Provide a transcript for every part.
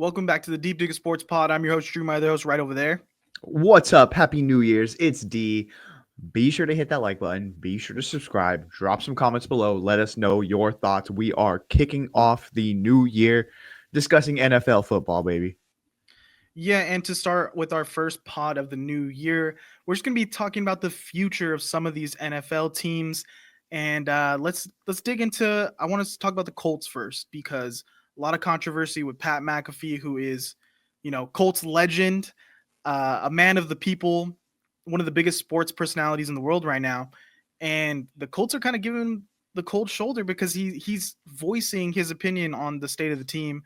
Welcome back to the Deep Digger Sports Pod. I'm your host, Drew, my other host right over there. What's up? Happy New Year's. It's D. Be sure to hit that like button. Be sure to subscribe. Drop some comments below. Let us know your thoughts. We are kicking off the new year discussing NFL football, baby. Yeah, and to start with our first pod of the new year, we're just going to be talking about the future of some of these NFL teams. And let's dig into. I want us to talk about the Colts first because a lot of controversy with Pat McAfee, who is, Colts legend, a man of the people, one of the biggest sports personalities in the world right now. And the Colts are kind of giving the cold shoulder because he's voicing his opinion on the state of the team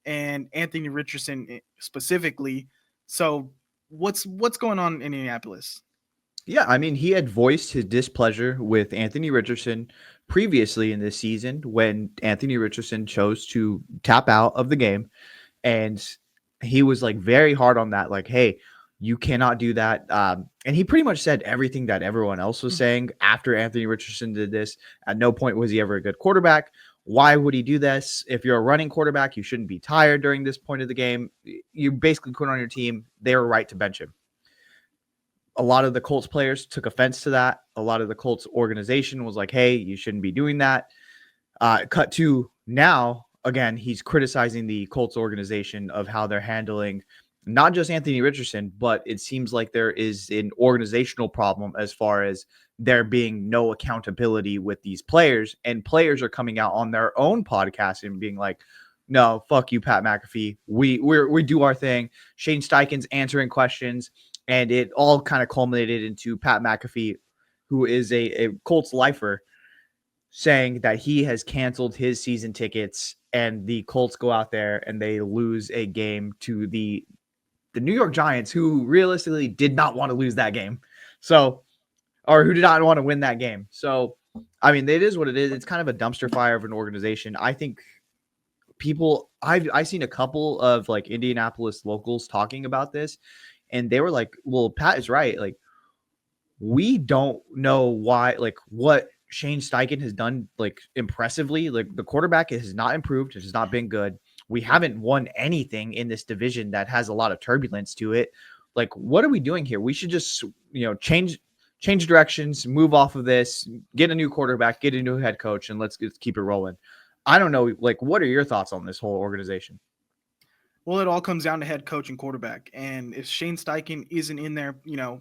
and Anthony Richardson specifically. So what's going on in Indianapolis? Yeah, I mean, he had voiced his displeasure with Anthony Richardson previously in this season when Anthony Richardson chose to tap out of the game. And he was like very hard on that, like, hey, you cannot do that. And he pretty much said everything that everyone else was saying after Anthony Richardson did this. At no point was he ever a good quarterback. Why would he do this? If you're a running quarterback, you shouldn't be tired during this point of the game. You basically put on your team. They were right to bench him. A lot of the Colts players took offense to that. A lot of the Colts organization was like, hey, you shouldn't be doing that. Cut to now, again, he's criticizing the Colts organization of how they're handling not just Anthony Richardson, but it seems like there is an organizational problem as far as there being no accountability with these players. And players are coming out on their own podcast and being like, no, fuck you, Pat McAfee. We do our thing. Shane Steichen's answering questions. And it all kind of culminated into Pat McAfee, who is a Colts lifer, saying that he has canceled his season tickets and the Colts go out there and they lose a game to the New York Giants, who realistically did not want to lose that game. So, or who did not want to win that game. So, I mean, it is what it is. It's kind of a dumpster fire of an organization. I think I've seen a couple of like Indianapolis locals talking about this, and they were like, well, Pat is right. Like, we don't know why, like, what Shane Steichen has done, like, impressively. Like, the quarterback has not improved. It has not been good. We haven't won anything in this division that has a lot of turbulence to it. Like, what are we doing here? We should just, change directions, move off of this, get a new quarterback, get a new head coach, and let's keep it rolling. I don't know. Like, what are your thoughts on this whole organization? Well, it all comes down to head coach and quarterback. And if Shane Steichen isn't in there,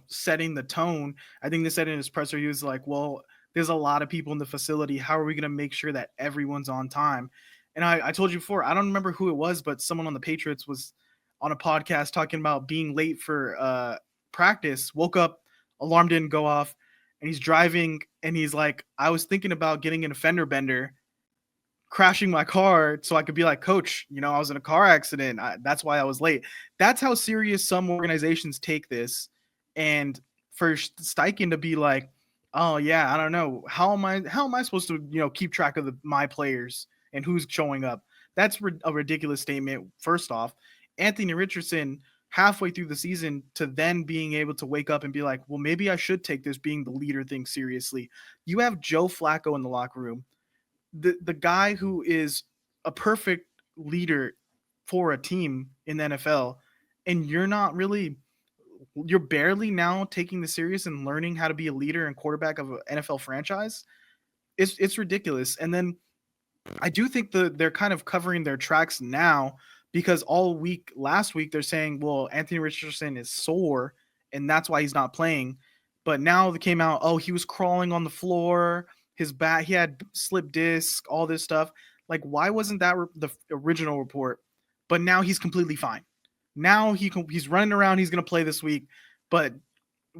setting the tone, I think they said in his presser, he was like, well, there's a lot of people in the facility. How are we going to make sure that everyone's on time? And I told you before, I don't remember who it was, but someone on the Patriots was on a podcast talking about being late for practice, woke up, alarm didn't go off, and he's driving and he's like, I was thinking about getting in a fender bender, crashing my car so I could be like, coach, I was in a car accident. That's why I was late. That's how serious some organizations take this. And for Steichen to be like, oh yeah, I don't know. How am I supposed to, keep track of my players and who's showing up? That's a ridiculous statement. First off, Anthony Richardson halfway through the season to then being able to wake up and be like, well, maybe I should take this being the leader thing seriously. You have Joe Flacco in the locker room, the guy who is a perfect leader for a team in the NFL, and you're barely now taking this serious and learning how to be a leader and quarterback of an NFL franchise. It's ridiculous. And then I do think they're kind of covering their tracks now because all week last week they're saying, well, Anthony Richardson is sore and that's why he's not playing. But now they came out, oh, he was crawling on the floor, his back, he had slip disc, all this stuff. Like, why wasn't that the original report? But now he's completely fine. Now he's running around. He's going to play this week. But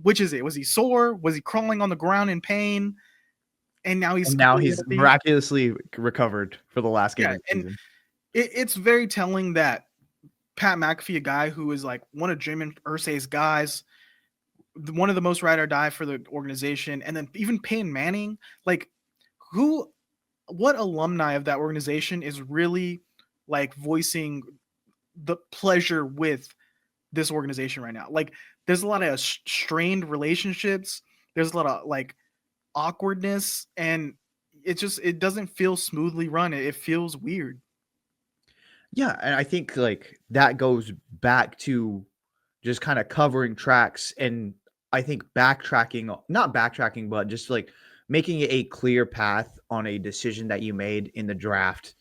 which is it? Was he sore? Was he crawling on the ground in pain? And now he's And now completely he's healthy. miraculously recovered for the last game Yeah, of the and season. it's very telling that Pat McAfee, a guy who is like one of Jim Irsay's guys, one of the most ride or die for the organization, and then even Peyton Manning, like what alumni of that organization is really like voicing the pleasure with this organization right now? Like, there's a lot of strained relationships. There's a lot of like awkwardness, and it doesn't feel smoothly run. It feels weird. Yeah, and I think like that goes back to just kind of covering tracks and I think backtracking, not backtracking, but just like making it a clear path on a decision that you made in the draft.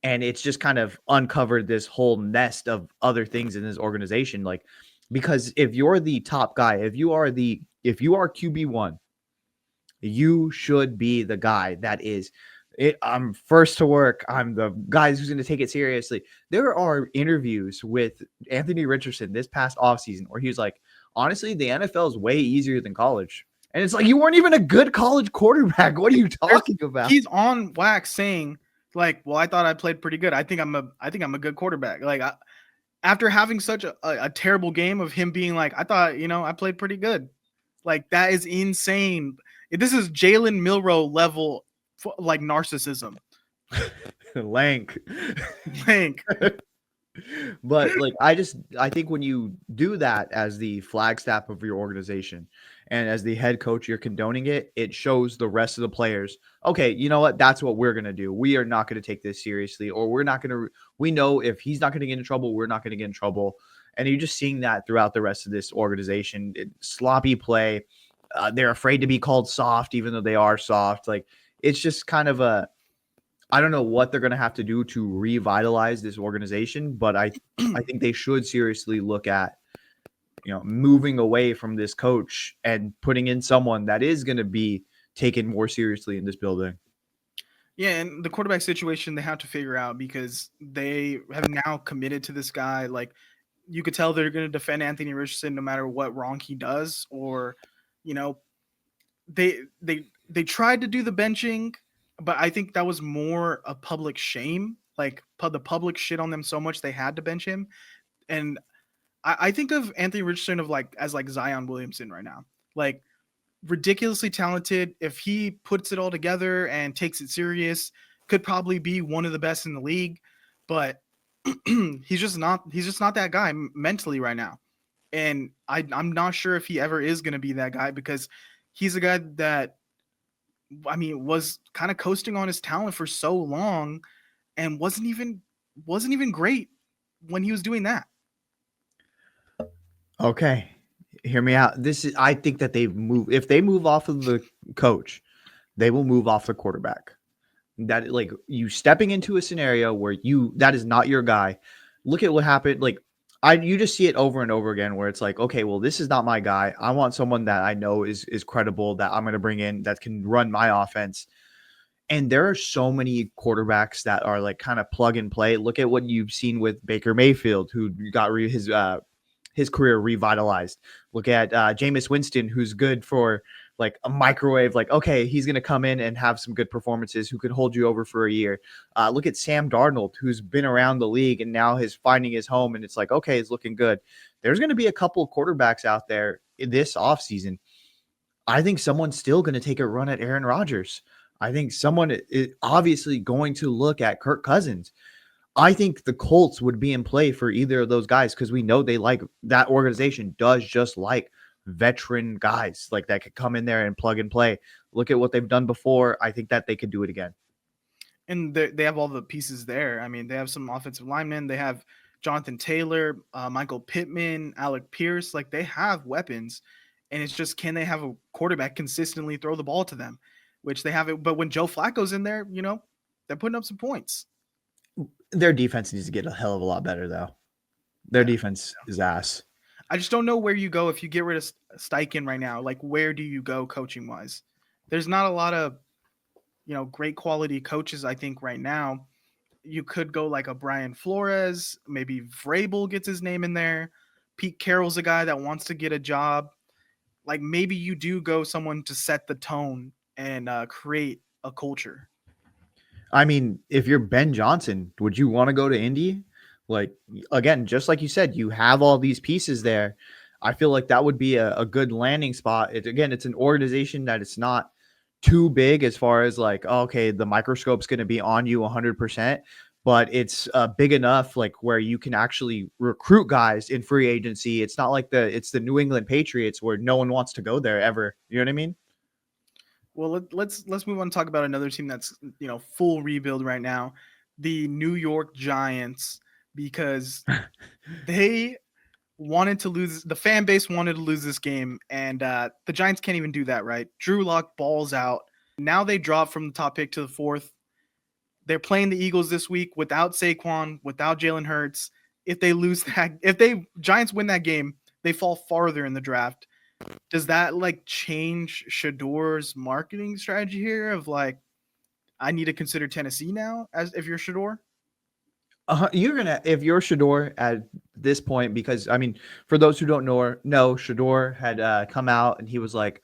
And it's just kind of uncovered this whole nest of other things in this organization. Like, because if you're the top guy, if you are QB1, you should be the guy that is it. I'm first to work. I'm the guy who's going to take it seriously. There are interviews with Anthony Richardson this past offseason where he was like, honestly, the NFL is way easier than college. And it's like, you weren't even a good college quarterback. What are you There's, talking about? he's on wax saying like, "Well, I thought I played pretty good. I think I'm a good quarterback." Like after having such a terrible game of him being like, "I thought I played pretty good." Like that is insane. This is Jalen Milrow level like narcissism. Lank. Like But like I think when you do that as the flagstaff of your organization and as the head coach, you're condoning it, it shows the rest of the players, okay, you know what? That's what we're gonna do. We are not gonna take this seriously, or we're not gonna we know if he's not gonna get in trouble, we're not gonna get in trouble. And you're just seeing that throughout the rest of this organization. Sloppy play. They're afraid to be called soft, even though they are soft. Like it's just kind of a I don't know what they're going to have to do to revitalize this organization, but I think they should seriously look at moving away from this coach and putting in someone that is going to be taken more seriously in this building. yeah, and the quarterback situation they have to figure out because they have now committed to this guy. Like you could tell they're going to defend Anthony Richardson no matter what wrong he does, or you know they tried to do the benching, but I think that was more a public shame. Like the public shit on them so much they had to bench him, and I think of Anthony Richardson of like as like Zion Williamson right now, like ridiculously talented. If he puts it all together and takes it serious, could probably be one of the best in the league, but he's just not. He's just not that guy mentally right now, and I'm not sure if he ever is going to be that guy because he's a guy that was kind of coasting on his talent for so long and wasn't even great when he was doing that. Okay, hear me out. This is I think that they move if they move off of the coach, they will move off the quarterback. That like you stepping into a scenario where that is not your guy. Look at what happened. Like you just see it over and over again where it's like, okay, well, this is not my guy. I want someone that I know is credible that I'm going to bring in that can run my offense. And there are so many quarterbacks that are like kind of plug and play. Look at what you've seen with Baker Mayfield, who got his career revitalized. Look at Jameis Winston, who's good for like a microwave. Like, okay, he's going to come in and have some good performances, who could hold you over for a year. Look at Sam Darnold, who's been around the league and now is finding his home, and it's like, okay, it's looking good. There's going to be a couple of quarterbacks out there in this offseason. I think someone's still going to take a run at Aaron Rodgers. I think someone is obviously going to look at Kirk Cousins. I think the Colts would be in play for either of those guys because we know they like that organization does just like veteran guys like that could come in there and plug and play. Look at what they've done before. I think that they could do it again. And they have all the pieces there. I mean, they have some offensive linemen. They have Jonathan Taylor, Michael Pittman, Alec Pierce. Like they have weapons, and it's just can they have a quarterback consistently throw the ball to them, which they have it. But when Joe Flacco's in there, they're putting up some points. Their defense needs to get a hell of a lot better, though. Their Yeah, defense is ass. I just don't know where you go if you get rid of Steichen right now. Like, where do you go coaching wise? There's not a lot of great quality coaches. I think right now you could go like a Brian Flores, maybe Vrabel gets his name in there. Pete Carroll's a guy that wants to get a job. Like maybe you do go someone to set the tone and create a culture. I mean, if you're Ben Johnson, would you want to go to Indy? Like, again, just like you said, you have all these pieces there. I feel like that would be a good landing spot. Again, it's an organization that it's not too big as far as like, oh, okay, the microscope's going to be on you 100%, but it's big enough like where you can actually recruit guys in free agency. It's not like it's the New England Patriots where no one wants to go there ever. You know what I mean? Well, let's move on and talk about another team that's full rebuild right now, the New York Giants. because they wanted to lose. The fan base wanted to lose this game, and the Giants can't even do that, right? Drew Lock balls out. Now they drop from the top pick to the fourth. They're playing the Eagles this week without Saquon, without Jalen Hurts. If they lose that, if they Giants win that game, they fall farther in the draft. Does that like change Shedeur's marketing strategy here? Of like, I need to consider Tennessee now as if you're Shedeur? You're gonna if you're Shedeur at this point, because I mean, for those who don't know, Shedeur had come out and he was like,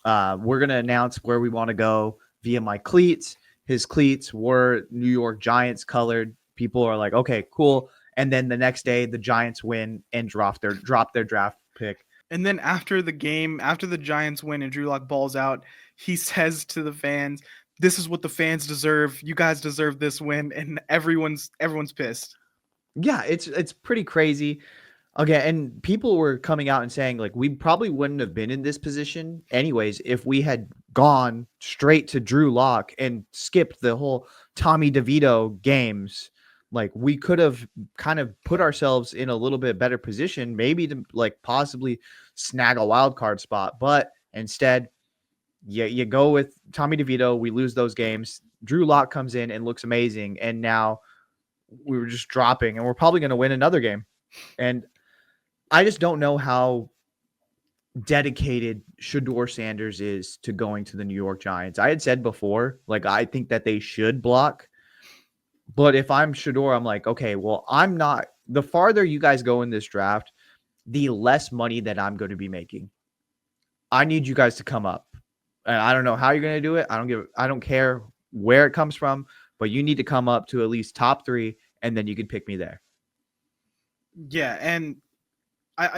"We're gonna announce where we want to go via my cleats." His cleats were New York Giants colored. People are like, "Okay, cool." And then the next day, the Giants win and drop their draft pick. And then after the game, after the Giants win and Drew Lock balls out, he says to the fans, "This is what the fans deserve. You guys deserve this win," and everyone's pissed. Yeah, it's pretty crazy. Okay, and people were coming out and saying like we probably wouldn't have been in this position anyways if we had gone straight to Drew Lock and skipped the whole Tommy DeVito games. Like we could have kind of put ourselves in a little bit better position, maybe to like possibly snag a wild card spot. But instead, you go with Tommy DeVito. We lose those games. Drew Lock comes in and looks amazing, and now we were just dropping, and we're probably going to win another game. And I just don't know how dedicated Shedeur Sanders is to going to the New York Giants. I had said before, like, I think that they should block. But if I'm Shedeur, I'm like, okay, well, I'm not. The farther you guys go in this draft, the less money that I'm going to be making. I need you guys to come up. And I don't know how you're going to do it. I don't care where it comes from, but you need to come up to at least top 3, and then you can pick me there. Yeah, and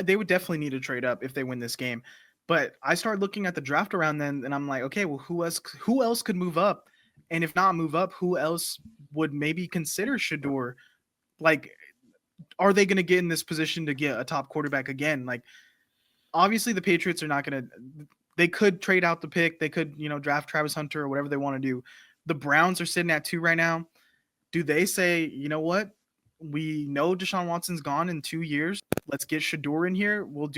they would definitely need to trade up if they win this game. But I started looking at the draft around then, and I'm like, okay, well, who else could move up? And if not move up, who else would maybe consider Shedeur? Like, are they going to get in this position to get a top quarterback again? Like, obviously, the Patriots are not going to. They could trade out the pick. They could, draft Travis Hunter or whatever they want to do. The Browns are sitting at 2 right now. Do they say, you know what? We know Deshaun Watson's gone in 2 years. Let's get Shedeur in here. We'll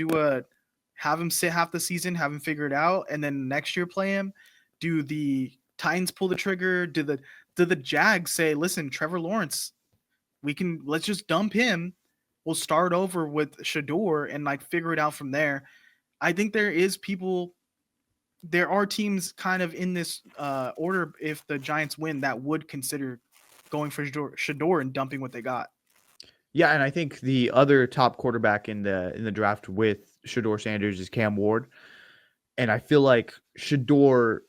have him sit half the season, have him figure it out, and then next year play him. Do the Titans pull the trigger? Do the Jags say, listen, Trevor Lawrence, let's just dump him. We'll start over with Shedeur and like figure it out from there. I think there are teams kind of in this order if the Giants win that would consider going for Shedeur and dumping what they got. Yeah, and I think the other top quarterback in the draft with Shedeur Sanders is Cam Ward. And I feel like Shedeur,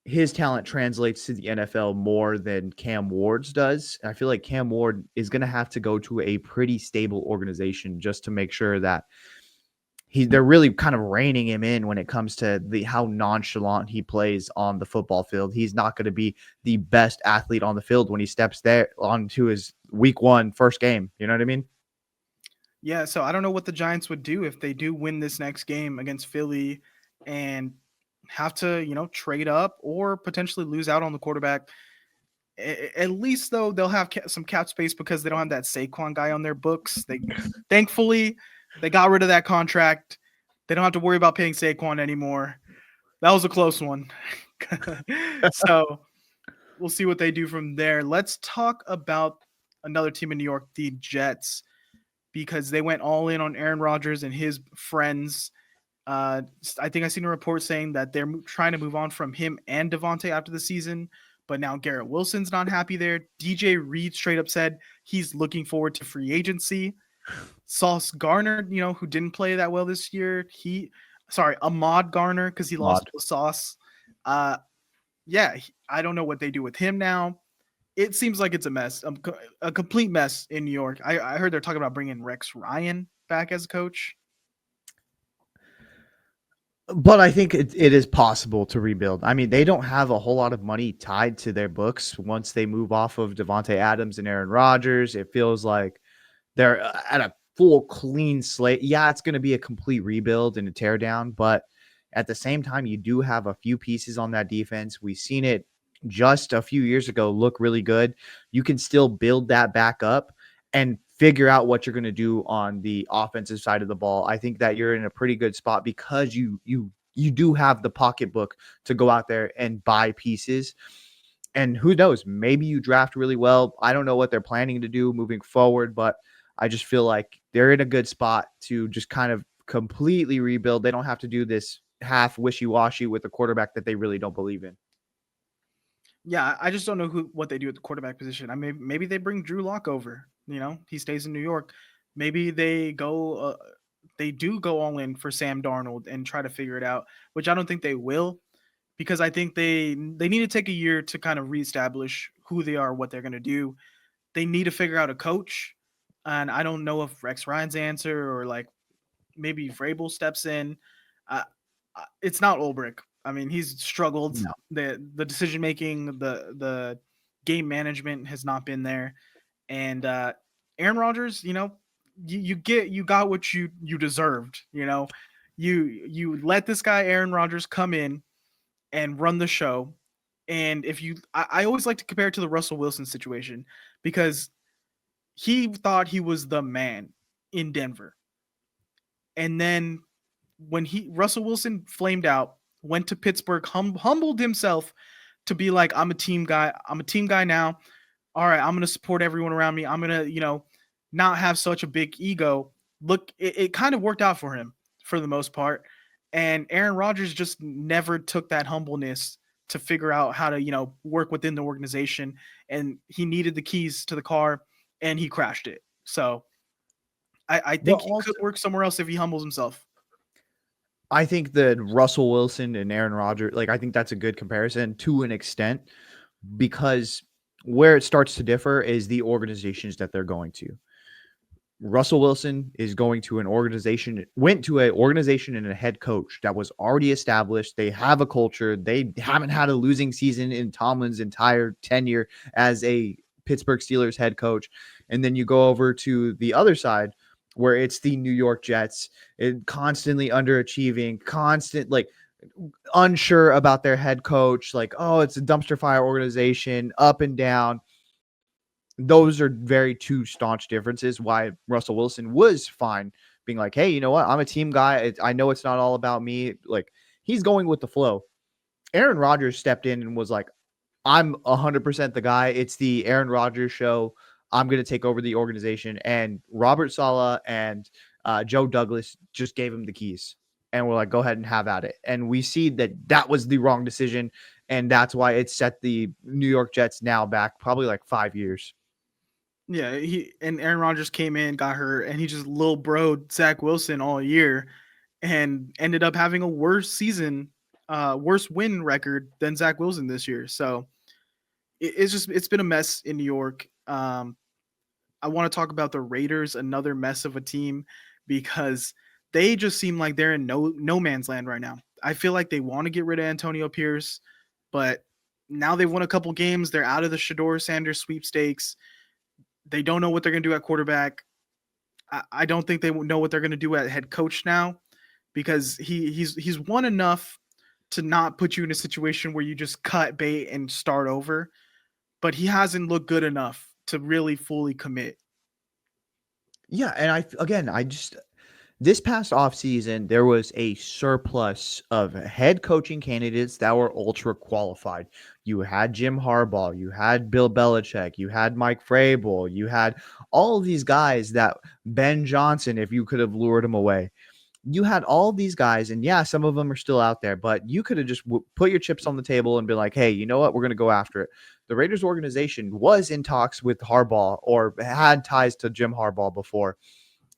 his talent translates to the NFL more than Cam Ward's does. And I feel like Cam Ward is going to have to go to a pretty stable organization just to make sure that they're really kind of reining him in when it comes to how nonchalant he plays on the football field. He's not going to be the best athlete on the field when he steps there onto his week 1 first game. You know what I mean? Yeah, so I don't know what the Giants would do if they do win this next game against Philly and have to, trade up or potentially lose out on the quarterback. At least though they'll have some cap space because they don't have that Saquon guy on their books. Thankfully they got rid of that contract. They don't have to worry about paying Saquon anymore. That was a close one. So we'll see what they do from there. Let's talk about another team in New York, the Jets, because they went all in on Aaron Rodgers and his friends. I think I seen a report saying that they're trying to move on from him and Devante after the season, but now Garrett Wilson's not happy there. DJ Reed straight up said he's looking forward to free agency. Sauce Garner, who didn't play that well this year. Ahmad Garner, because he lost to Sauce. I don't know what they do with him now. It seems like it's a mess, a complete mess in New York. I heard they're talking about bringing Rex Ryan back as a coach. But I think it is possible to rebuild. I mean, they don't have a whole lot of money tied to their books once they move off of Devante Adams and Aaron Rodgers. It feels like they're at a full clean slate. Yeah, it's going to be a complete rebuild and a teardown, but at the same time, you do have a few pieces on that defense. We've seen it just a few years ago look really good. You can still build that back up. And figure out what you're going to do on the offensive side of the ball. I think that you're in a pretty good spot because you do have the pocketbook to go out there and buy pieces. And who knows, maybe you draft really well. I don't know what they're planning to do moving forward, but I just feel like they're in a good spot to just kind of completely rebuild. They don't have to do this half wishy-washy with a quarterback that they really don't believe in. Yeah, I just don't know what they do at the quarterback position. I mean, maybe they bring Drew Lock over. You know, he stays in New York. Maybe they do go all in for Sam Darnold and try to figure it out, which I don't think they will, because I think they need to take a year to kind of reestablish who they are, what they're going to do. They need to figure out a coach, and I don't know if Rex Ryan's answer or like maybe Vrabel steps in. Uh, it's not Ulbrich. I mean, he's struggled. No. The decision making, the game management has not been there. And Aaron Rodgers, you know, you got what you deserved. You know, you let this guy Aaron Rodgers come in and run the show. And if you, I always like to compare it to the Russell Wilson situation because he thought he was the man in Denver, and then when he Russell Wilson flamed out, went to Pittsburgh, humbled himself to be like, I'm a team guy. I'm a team guy now. All right, I'm gonna support everyone around me. I'm gonna, not have such a big ego. Look, it kind of worked out for him for the most part. And Aaron Rodgers just never took that humbleness to figure out how to, work within the organization. And he needed the keys to the car and he crashed it. So I But think he could also, work somewhere else if he humbles himself. I think that Russell Wilson and Aaron Rodgers, like I think that's a good comparison to an extent, because where it starts to differ is the organizations that they're going to. Russell Wilson is going to went to an organization and a head coach that was already established. They have a culture. They haven't had a losing season in Tomlin's entire tenure as a Pittsburgh Steelers head coach. And then you go over to the other side where it's the New York Jets, constantly underachieving, like unsure about their head coach, like, oh, it's a dumpster fire organization, up and down. Those are very two staunch differences. Why Russell Wilson was fine being like, hey, you know what? I'm a team guy. I know it's not all about me. Like, he's going with the flow. Aaron Rodgers stepped in and was like, I'm 100% the guy. It's the Aaron Rodgers show. I'm going to take over the organization. And Robert Saleh and Joe Douglas just gave him the keys. And we're like, go ahead and have at it. And we see that that was the wrong decision. And that's why it set the New York Jets now back probably like 5 years. Yeah, he and Aaron Rodgers came in, got hurt, and he just little broed Zach Wilson all year and ended up having a worse season, worse win record than Zach Wilson this year. So it's been a mess in New York. I want to talk about the Raiders, another mess of a team, because they just seem like they're in no man's land right now. I feel like they want to get rid of Antonio Pierce, but now they've won a couple games. They're out of the Shedeur Sanders sweepstakes. They don't know what they're going to do at quarterback. I don't think they know what they're going to do at head coach now, because he's won enough to not put you in a situation where you just cut bait and start over, but he hasn't looked good enough to really fully commit. Yeah, and I just this past offseason, there was a surplus of head coaching candidates that were ultra qualified. You had Jim Harbaugh, you had Bill Belichick, you had Mike Vrabel, you had all of these guys that Ben Johnson, if you could have lured him away. You had all these guys, and yeah, some of them are still out there, but you could have just put your chips on the table and been like, hey, you know what? We're going to go after it. The Raiders organization was in talks with Harbaugh or had ties to Jim Harbaugh before.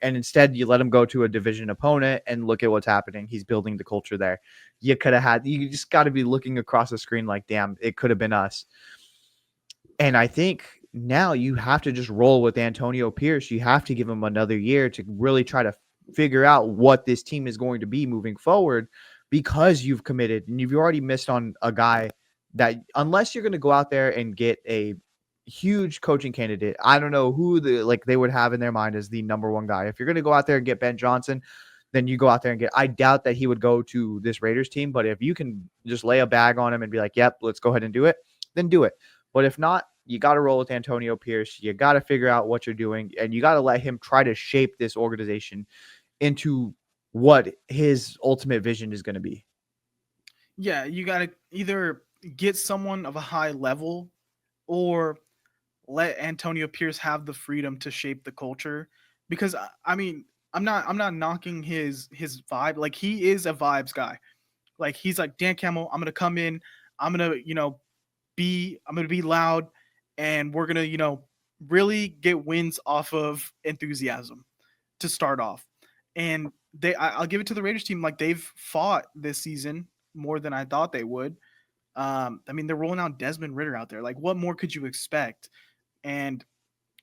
And instead, you let him go to a division opponent, and look at what's happening. He's building the culture there. You just got to be looking across the screen like, damn, it could have been us. And I think now you have to just roll with Antonio Pierce. You have to give him another year to really try to figure out what this team is going to be moving forward, because you've committed and you've already missed on a guy that, unless you're going to go out there and get a huge coaching candidate, I don't know who they would have in their mind as the number one guy. If you're going to go out there and get Ben Johnson, then you go out there and I doubt that he would go to this Raiders team, but if you can just lay a bag on him and be like, yep, let's go ahead and do it, then do it. But if not, you got to roll with Antonio Pierce. You got to figure out what you're doing, and you got to let him try to shape this organization into what his ultimate vision is going to be. Yeah, you got to either get someone of a high level or let Antonio Pierce have the freedom to shape the culture because I mean, I'm not knocking his vibe. Like he is a vibes guy. Like he's like Dan Campbell, I'm going to come in, I'm going to, I'm going to be loud and we're going to, really get wins off of enthusiasm to start off. And I'll give it to the Raiders team. Like they've fought this season more than I thought they would. I mean, they're rolling out Desmond Ritter out there. Like, what more could you expect? And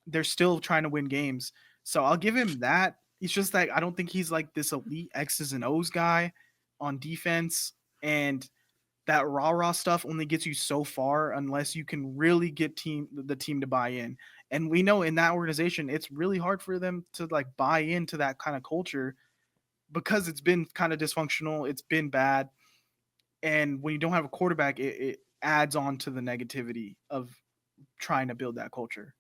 they're still trying to win games. So I'll give him that. It's just that I don't think he's like this elite X's and O's guy on defense. And that rah-rah stuff only gets you so far unless you can really get the team to buy in. And we know in that organization, it's really hard for them to like buy into that kind of culture because it's been kind of dysfunctional. It's been bad. And when you don't have a quarterback, it adds on to the negativity of trying to build that culture.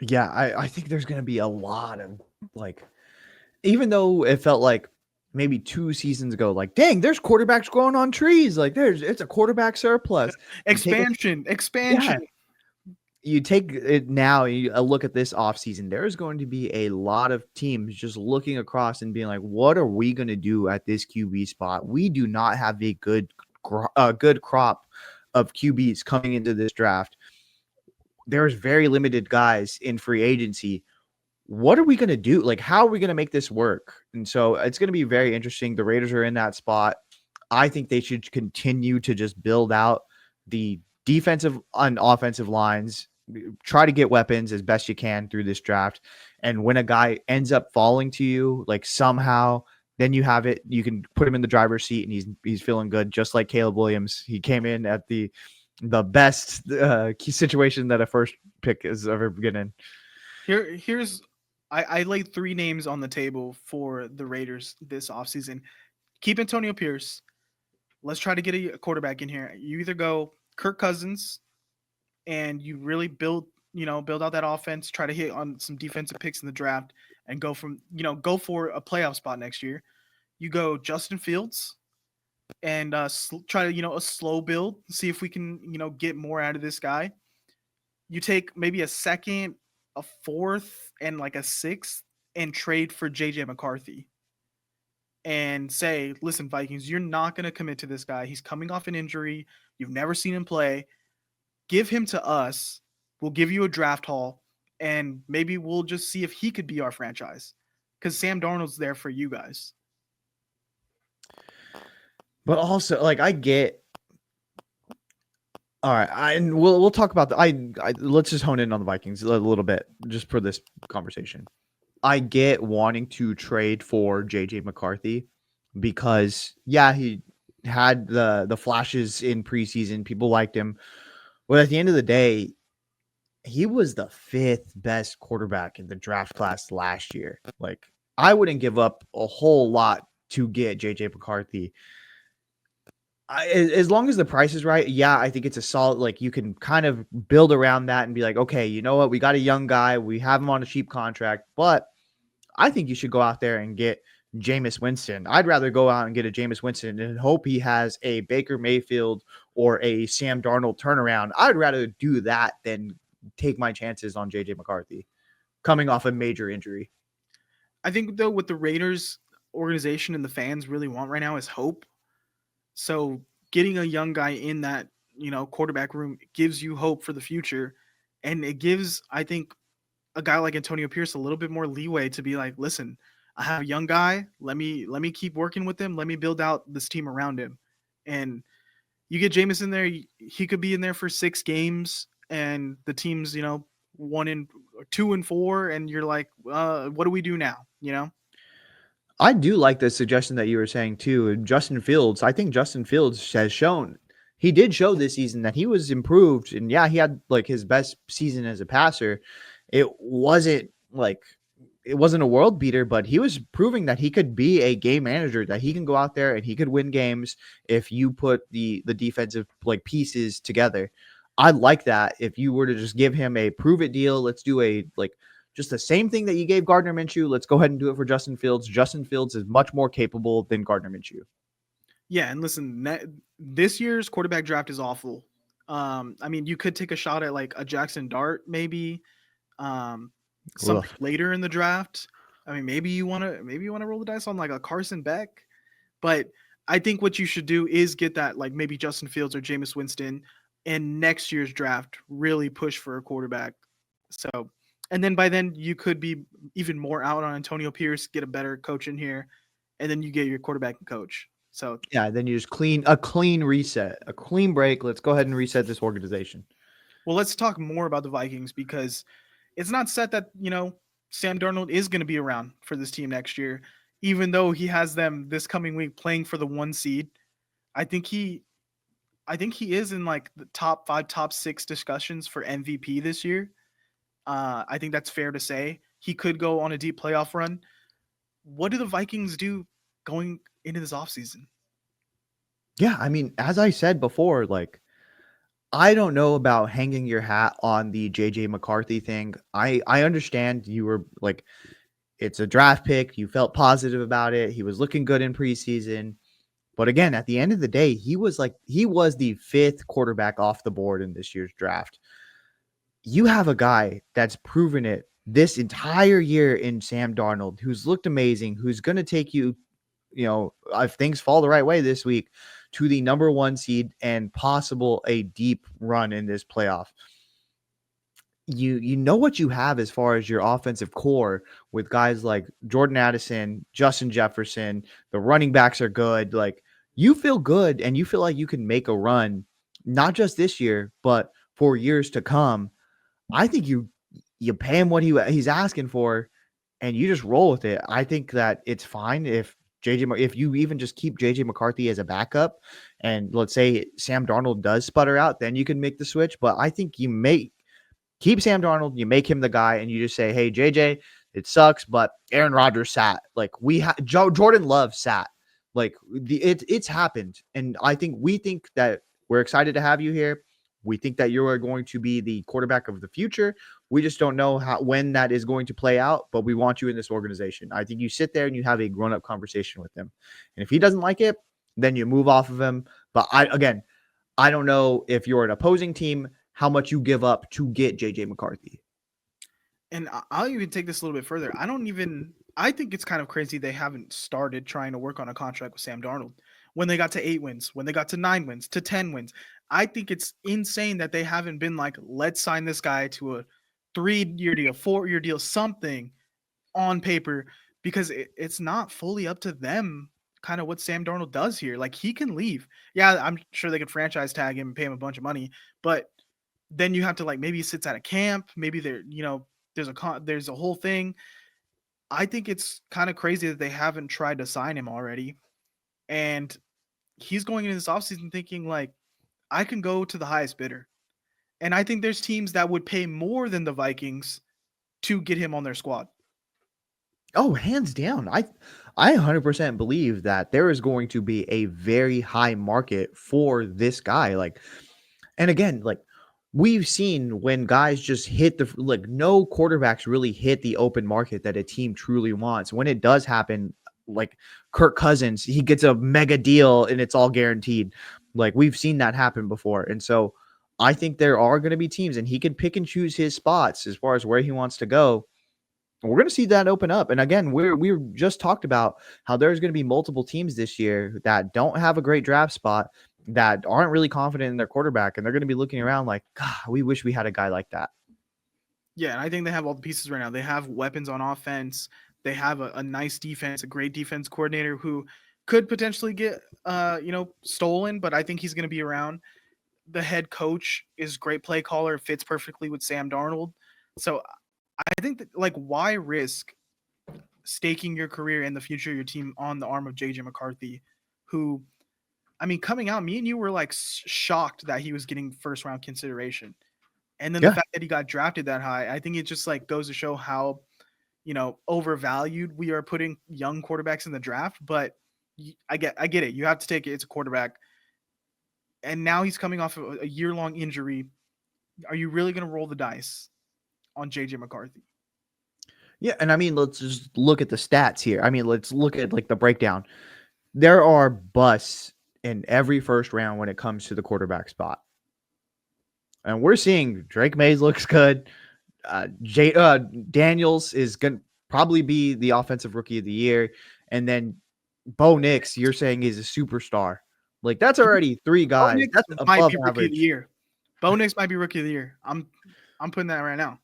Yeah, I think there's going to be a lot of like, even though it felt like maybe 2 seasons ago, like, dang, there's quarterbacks growing on trees. Like it's a quarterback surplus. You take a, Expansion. yeah, you take it now, a look at this offseason, there's going to be a lot of teams just looking across and being like, what are we going to do at this QB spot? We do not have a good crop of QBs coming into this draft. There's very limited guys in free agency. What are we going to do? Like, how are we going to make this work? And so it's going to be very interesting. The Raiders are in that spot. I think they should continue to just build out the defensive and offensive lines, try to get weapons as best you can through this draft. And when a guy ends up falling to you, like somehow, then you have it. You can put him in the driver's seat, and he's feeling good, just like Caleb Williams. He came in at the best key situation that a first pick has ever been in. Here's I laid 3 names on the table for the Raiders this offseason. Keep Antonio Pierce. Let's try to get a quarterback in here. You either go Kirk Cousins and you really build out that offense, try to hit on some defensive picks in the draft and go for a playoff spot next year. You go Justin Fields and try to, a slow build, see if we can, get more out of this guy. You take maybe a second, a fourth, and like a sixth and trade for JJ McCarthy and say, listen, Vikings, you're not going to commit to this guy. He's coming off an injury. You've never seen him play. Give him to us. We'll give you a draft haul, and maybe we'll just see if he could be our franchise because Sam Darnold's there for you guys. But also, like, I get. All right, and we'll talk about let's just hone in on the Vikings a little bit just for this conversation. I get wanting to trade for JJ McCarthy because he had the flashes in preseason. People liked him. But at the end of the day, he was the 5th best quarterback in the draft class last year. Like, I wouldn't give up a whole lot to get JJ McCarthy. As long as the price is right, I think it's a solid, like, you can kind of build around that and be like, okay, you know what? We got a young guy. We have him on a cheap contract, but I think you should go out there and get Jameis Winston. I'd rather go out and get a Jameis Winston and hope he has a Baker Mayfield or a Sam Darnold turnaround. I'd rather do that than take my chances on JJ McCarthy coming off a major injury. I think, though, what the Raiders organization and the fans really want right now is hope. So getting a young guy in that, quarterback room gives you hope for the future. And it gives, I think, a guy like Antonio Pierce a little bit more leeway to be like, listen, I have a young guy. Let me keep working with him. Let me build out this team around him. And you get Jameis in there, he could be in there for 6 games and the team's, 2-4. And you're like, what do we do now? I do like the suggestion that you were saying too. Justin Fields, I think Justin Fields he did show this season that he was improved. And he had like his best season as a passer. It wasn't a world beater, but he was proving that he could be a game manager, that he can go out there and he could win games if you put the defensive like pieces together. I like that. If you were to just give him a prove it deal, let's do a like just the same thing that you gave Gardner Minshew. Let's go ahead and do it for Justin Fields. Justin Fields is much more capable than Gardner Minshew. Yeah, and listen, this year's quarterback draft is awful. I mean, you could take a shot at like a Jackson Dart, maybe, something Ugh. later in the draft. I mean, maybe you wanna roll the dice on like a Carson Beck, but I think what you should do is get that like maybe Justin Fields or Jameis Winston, and next year's draft really push for a quarterback. So, and then by then you could be even more out on Antonio Pierce, get a better coach in here, and then you get your quarterback and coach. So Yeah, then you just clean reset, a clean break. Let's go ahead and reset this organization. well, let's talk more about the Vikings because it's not set that, Sam Darnold is going to be around for this team next year, even though he has them this coming week playing for the 1 seed. I think he I think he is in like the top 5, top 6 discussions for MVP this year. I think that's fair to say. He could go on a deep playoff run. What do the Vikings do going into this offseason? Yeah, I mean, as I said before, like I don't know about hanging your hat on the JJ McCarthy thing. I understand you were like it's a draft pick. You felt positive about it. He was looking good in preseason. But again, at the end of the day, he was the fifth quarterback off the board in this year's draft. You have a guy that's proven it this entire year in Sam Darnold, who's looked amazing, who's going to take you, if things fall the right way this week, to the number 1 seed and possible a deep run in this playoff. You know what you have as far as your offensive core with guys like Jordan Addison, Justin Jefferson, the running backs are good. Like you feel good and you feel like you can make a run, not just this year, but for years to come. I think you pay him what he's asking for and you just roll with it. I think that it's fine if you even just keep JJ McCarthy as a backup and let's say Sam Darnold does sputter out, then you can make the switch. But I think you make keep Sam Darnold, you make him the guy, and you just say, "Hey, JJ, it sucks, but Aaron Rodgers sat. Like Jordan Love sat. Like it's happened, and we think that we're excited to have you here. We think that you are going to be the quarterback of the future. We just don't know when that is going to play out, but we want you in this organization. I think you sit there and you have a grown up conversation with him, and if he doesn't like it, then you move off of him. But I don't know if you're an opposing team, how much you give up to get JJ McCarthy. And I'll even take this a little bit further. I think it's kind of crazy they haven't started trying to work on a contract with Sam Darnold when they got to 8 wins, when they got to 9 wins, to 10 wins. I think it's insane that they haven't been like, let's sign this guy to a 3-year deal, 4-year deal, something on paper, because it's not fully up to them kind of what Sam Darnold does here. Like he can leave. Yeah, I'm sure they could franchise tag him and pay him a bunch of money, but then you have to like maybe he sits at a camp, maybe there's a whole thing. I think it's kind of crazy that they haven't tried to sign him already. And he's going into this offseason thinking like I can go to the highest bidder. And I think there's teams that would pay more than the Vikings to get him on their squad. Oh, hands down. I 100% believe that there is going to be a very high market for this guy. Like, and again, like we've seen when guys just hit like no quarterbacks really hit the open market that a team truly wants. When it does happen, like Kirk Cousins, he gets a mega deal and it's all guaranteed. Like we've seen that happen before. And so I think there are going to be teams and he can pick and choose his spots as far as where he wants to go. We're going to see that open up. And again, we just talked about how there's going to be multiple teams this year that don't have a great draft spot, that aren't really confident in their quarterback, and they're going to be looking around like, God, we wish we had a guy like that. Yeah, and I think they have all the pieces right now. They have weapons on offense. They have a nice defense, a great defense coordinator who could potentially get stolen, but I think he's going to be around. The head coach is great play caller, fits perfectly with Sam Darnold. So I think that like why risk staking your career and the future of your team on the arm of JJ McCarthy, who I mean, coming out, me and you were like shocked that he was getting first round consideration. And then the Yeah. fact that he got drafted that high, I think it just like goes to show how, overvalued we are putting young quarterbacks in the draft. But I get it. You have to take it. It's a quarterback. And now he's coming off of a year long injury. Are you really going to roll the dice on JJ McCarthy? Yeah, and I mean, let's just look at the stats here. I mean, let's look at like the breakdown. There are busts in every first round when it comes to the quarterback spot. And we're seeing Drake Mays looks good. Daniels is going to probably be the offensive rookie of the year. And then Bo Nix, you're saying is a superstar. Like, that's already three Bo guys. Nix That's might above be rookie of the average. year. Bo Nix might be rookie of the year. I'm putting that right now.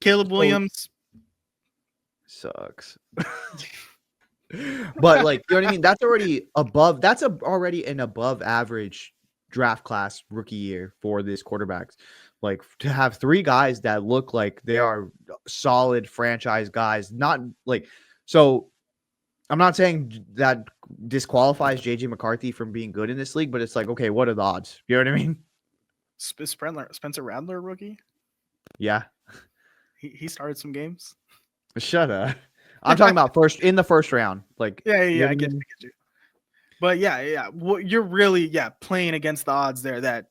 Caleb So Williams. sucks. But like, you know what I mean? That's already above. Already an above average draft class rookie year for this quarterbacks. Like to have three guys that look like they are solid franchise guys, not like so. I'm not saying that disqualifies JJ McCarthy from being good in this league, but it's like, okay, what are the odds? You know what I mean? Spencer Radler rookie. Yeah. He started some games. Shut up. I'm talking about in the first round. Like, you know I what I get mean? you. But yeah. You're really playing against the odds there. That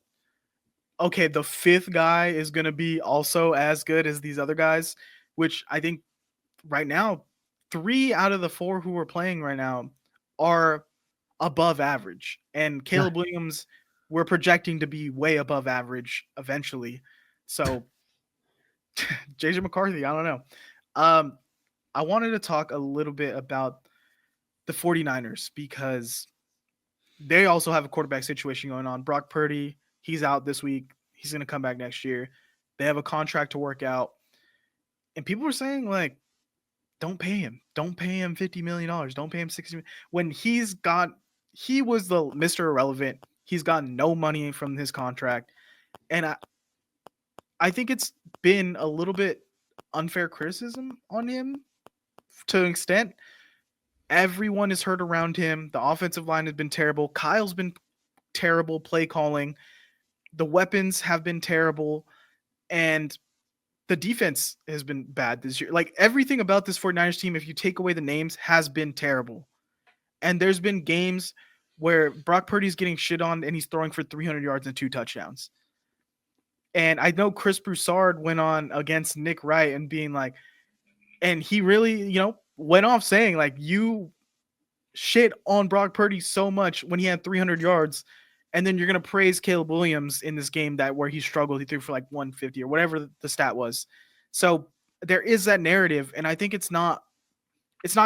okay, the fifth guy is going to be also as good as these other guys, which I think right now, 3 out of the 4 who are playing right now are above average. And Yeah. Caleb Williams, we're projecting to be way above average eventually. So JJ McCarthy, I don't know. Um, I wanted to talk a little bit about the 49ers because they also have a quarterback situation going on. Brock Purdy, he's out this week. He's going to come back next year. They have a contract to work out. And people were saying, like, don't pay him. Don't pay him $50 million. Don't pay him $60 million. When he was the Mr. Irrelevant. He's gotten no money from his contract. And I think it's been a little bit unfair criticism on him to an extent. Everyone is hurt around him. The offensive line has been terrible. Kyle's been terrible play calling. The weapons have been terrible. And the defense has been bad this year. Like everything about this 49ers team, if you take away the names, has been terrible. And there's been games where Brock Purdy's getting shit on and he's throwing for 300 yards and 2 touchdowns. And I know Chris Broussard went on against Nick Wright and being like, and he really, went off saying like, you shit on Brock Purdy so much when he had 300 yards. And then you're going to praise Caleb Williams in this game where he struggled. He threw for like 150 or whatever the stat was. So there is that narrative. And I think it's not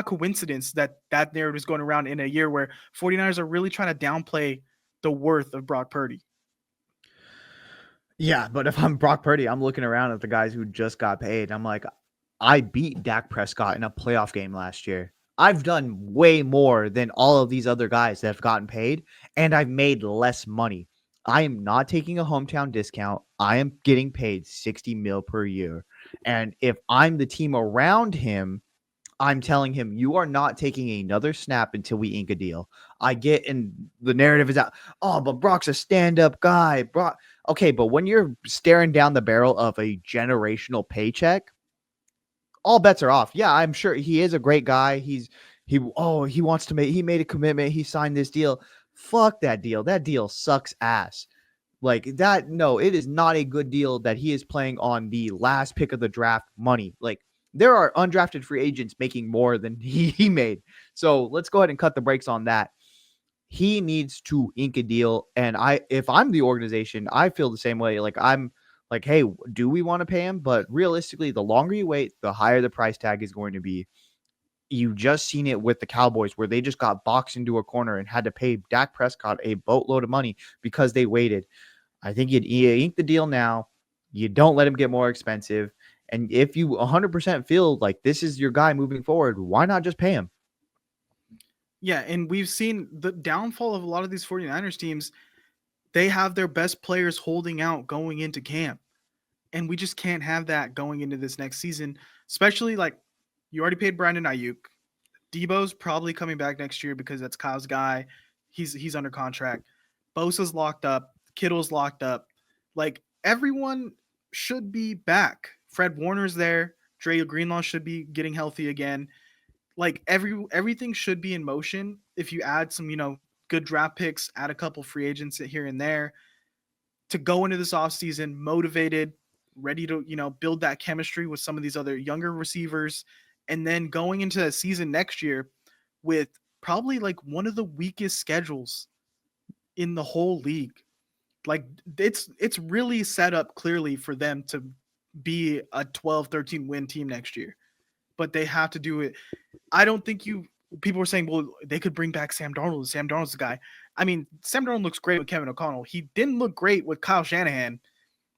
coincidence that narrative is going around in a year where 49ers are really trying to downplay the worth of Brock Purdy. Yeah, but if I'm Brock Purdy, I'm looking around at the guys who just got paid. I'm like, I beat Dak Prescott in a playoff game last year. I've done way more than all of these other guys that have gotten paid, and I've made less money. I am not taking a hometown discount. I am getting paid 60 mil per year. And if I'm the team around him, I'm telling him, you are not taking another snap until we ink a deal. I get, and the narrative is out. Oh, but Brock's a stand-up guy. Brock. Okay, but when you're staring down the barrel of a generational paycheck, all bets are off. Yeah, I'm sure he is a great guy. He wants to he made a commitment. He signed this deal. Fuck that deal. That deal sucks ass. Like that, no, it is not a good deal that he is playing on the last pick of the draft money. Like there are undrafted free agents making more than he made. So let's go ahead and cut the brakes on that. He needs to ink a deal. And if I'm the organization, I feel the same way. Like I'm like, hey, do we want to pay him? But realistically, the longer you wait, the higher the price tag is going to be. You just seen it with the Cowboys where they just got boxed into a corner and had to pay Dak Prescott a boatload of money because they waited. I think you ink the deal now. You don't let him get more expensive. And if you 100% feel like this is your guy moving forward, why not just pay him? Yeah, and we've seen the downfall of a lot of these 49ers teams. They have their best players holding out going into camp. And we just can't have that going into this next season, especially like you already paid Brandon Ayuk. Debo's probably coming back next year because that's Kyle's guy. He's under contract. Bosa's locked up. Kittle's locked up. Like everyone should be back. Fred Warner's there. Dre Greenlaw should be getting healthy again. Like everything should be in motion. If you add some, good draft picks, add a couple free agents here and there to go into this offseason motivated, ready to, build that chemistry with some of these other younger receivers. And then going into the season next year with probably like one of the weakest schedules in the whole league. Like it's really set up clearly for them to be a 12-13 win team next year. But they have to do it. I don't think people were saying, well, they could bring back Sam Darnold. Sam Darnold's the guy. I mean, Sam Darnold looks great with Kevin O'Connell. He didn't look great with Kyle Shanahan.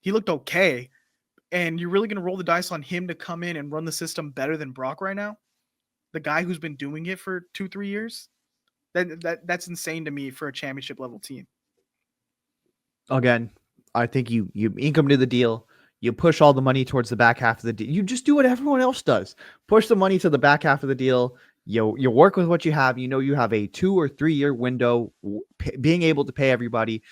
He looked okay. And you're really going to roll the dice on him to come in and run the system better than Brock right now? The guy who's been doing it for 2-3 years? That's insane to me for a championship level team. Again, I think you ink them to the deal. You push all the money towards the back half of the deal. You just do what everyone else does. Push the money to the back half of the deal. You work with what you have. You know you have a 2 or 3 year window, being able to pay everybody.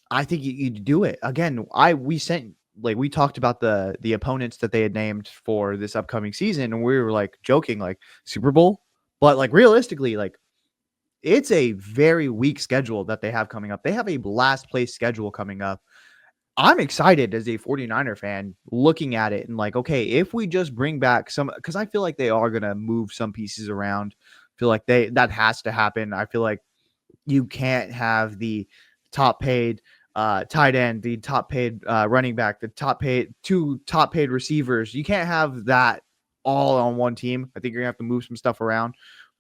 I think you do it. Again, we talked about the opponents that they had named for this upcoming season, and we were like joking, like Super Bowl. But like realistically, like it's a very weak schedule that they have coming up. They have a last place schedule coming up. I'm excited as a 49er fan looking at it and like, okay, if we just bring back some, because I feel like they are going to move some pieces around. I feel like that has to happen. I feel like you can't have the top paid tight end, the top paid running back, the two top paid receivers. You can't have that all on one team. I think you're gonna have to move some stuff around.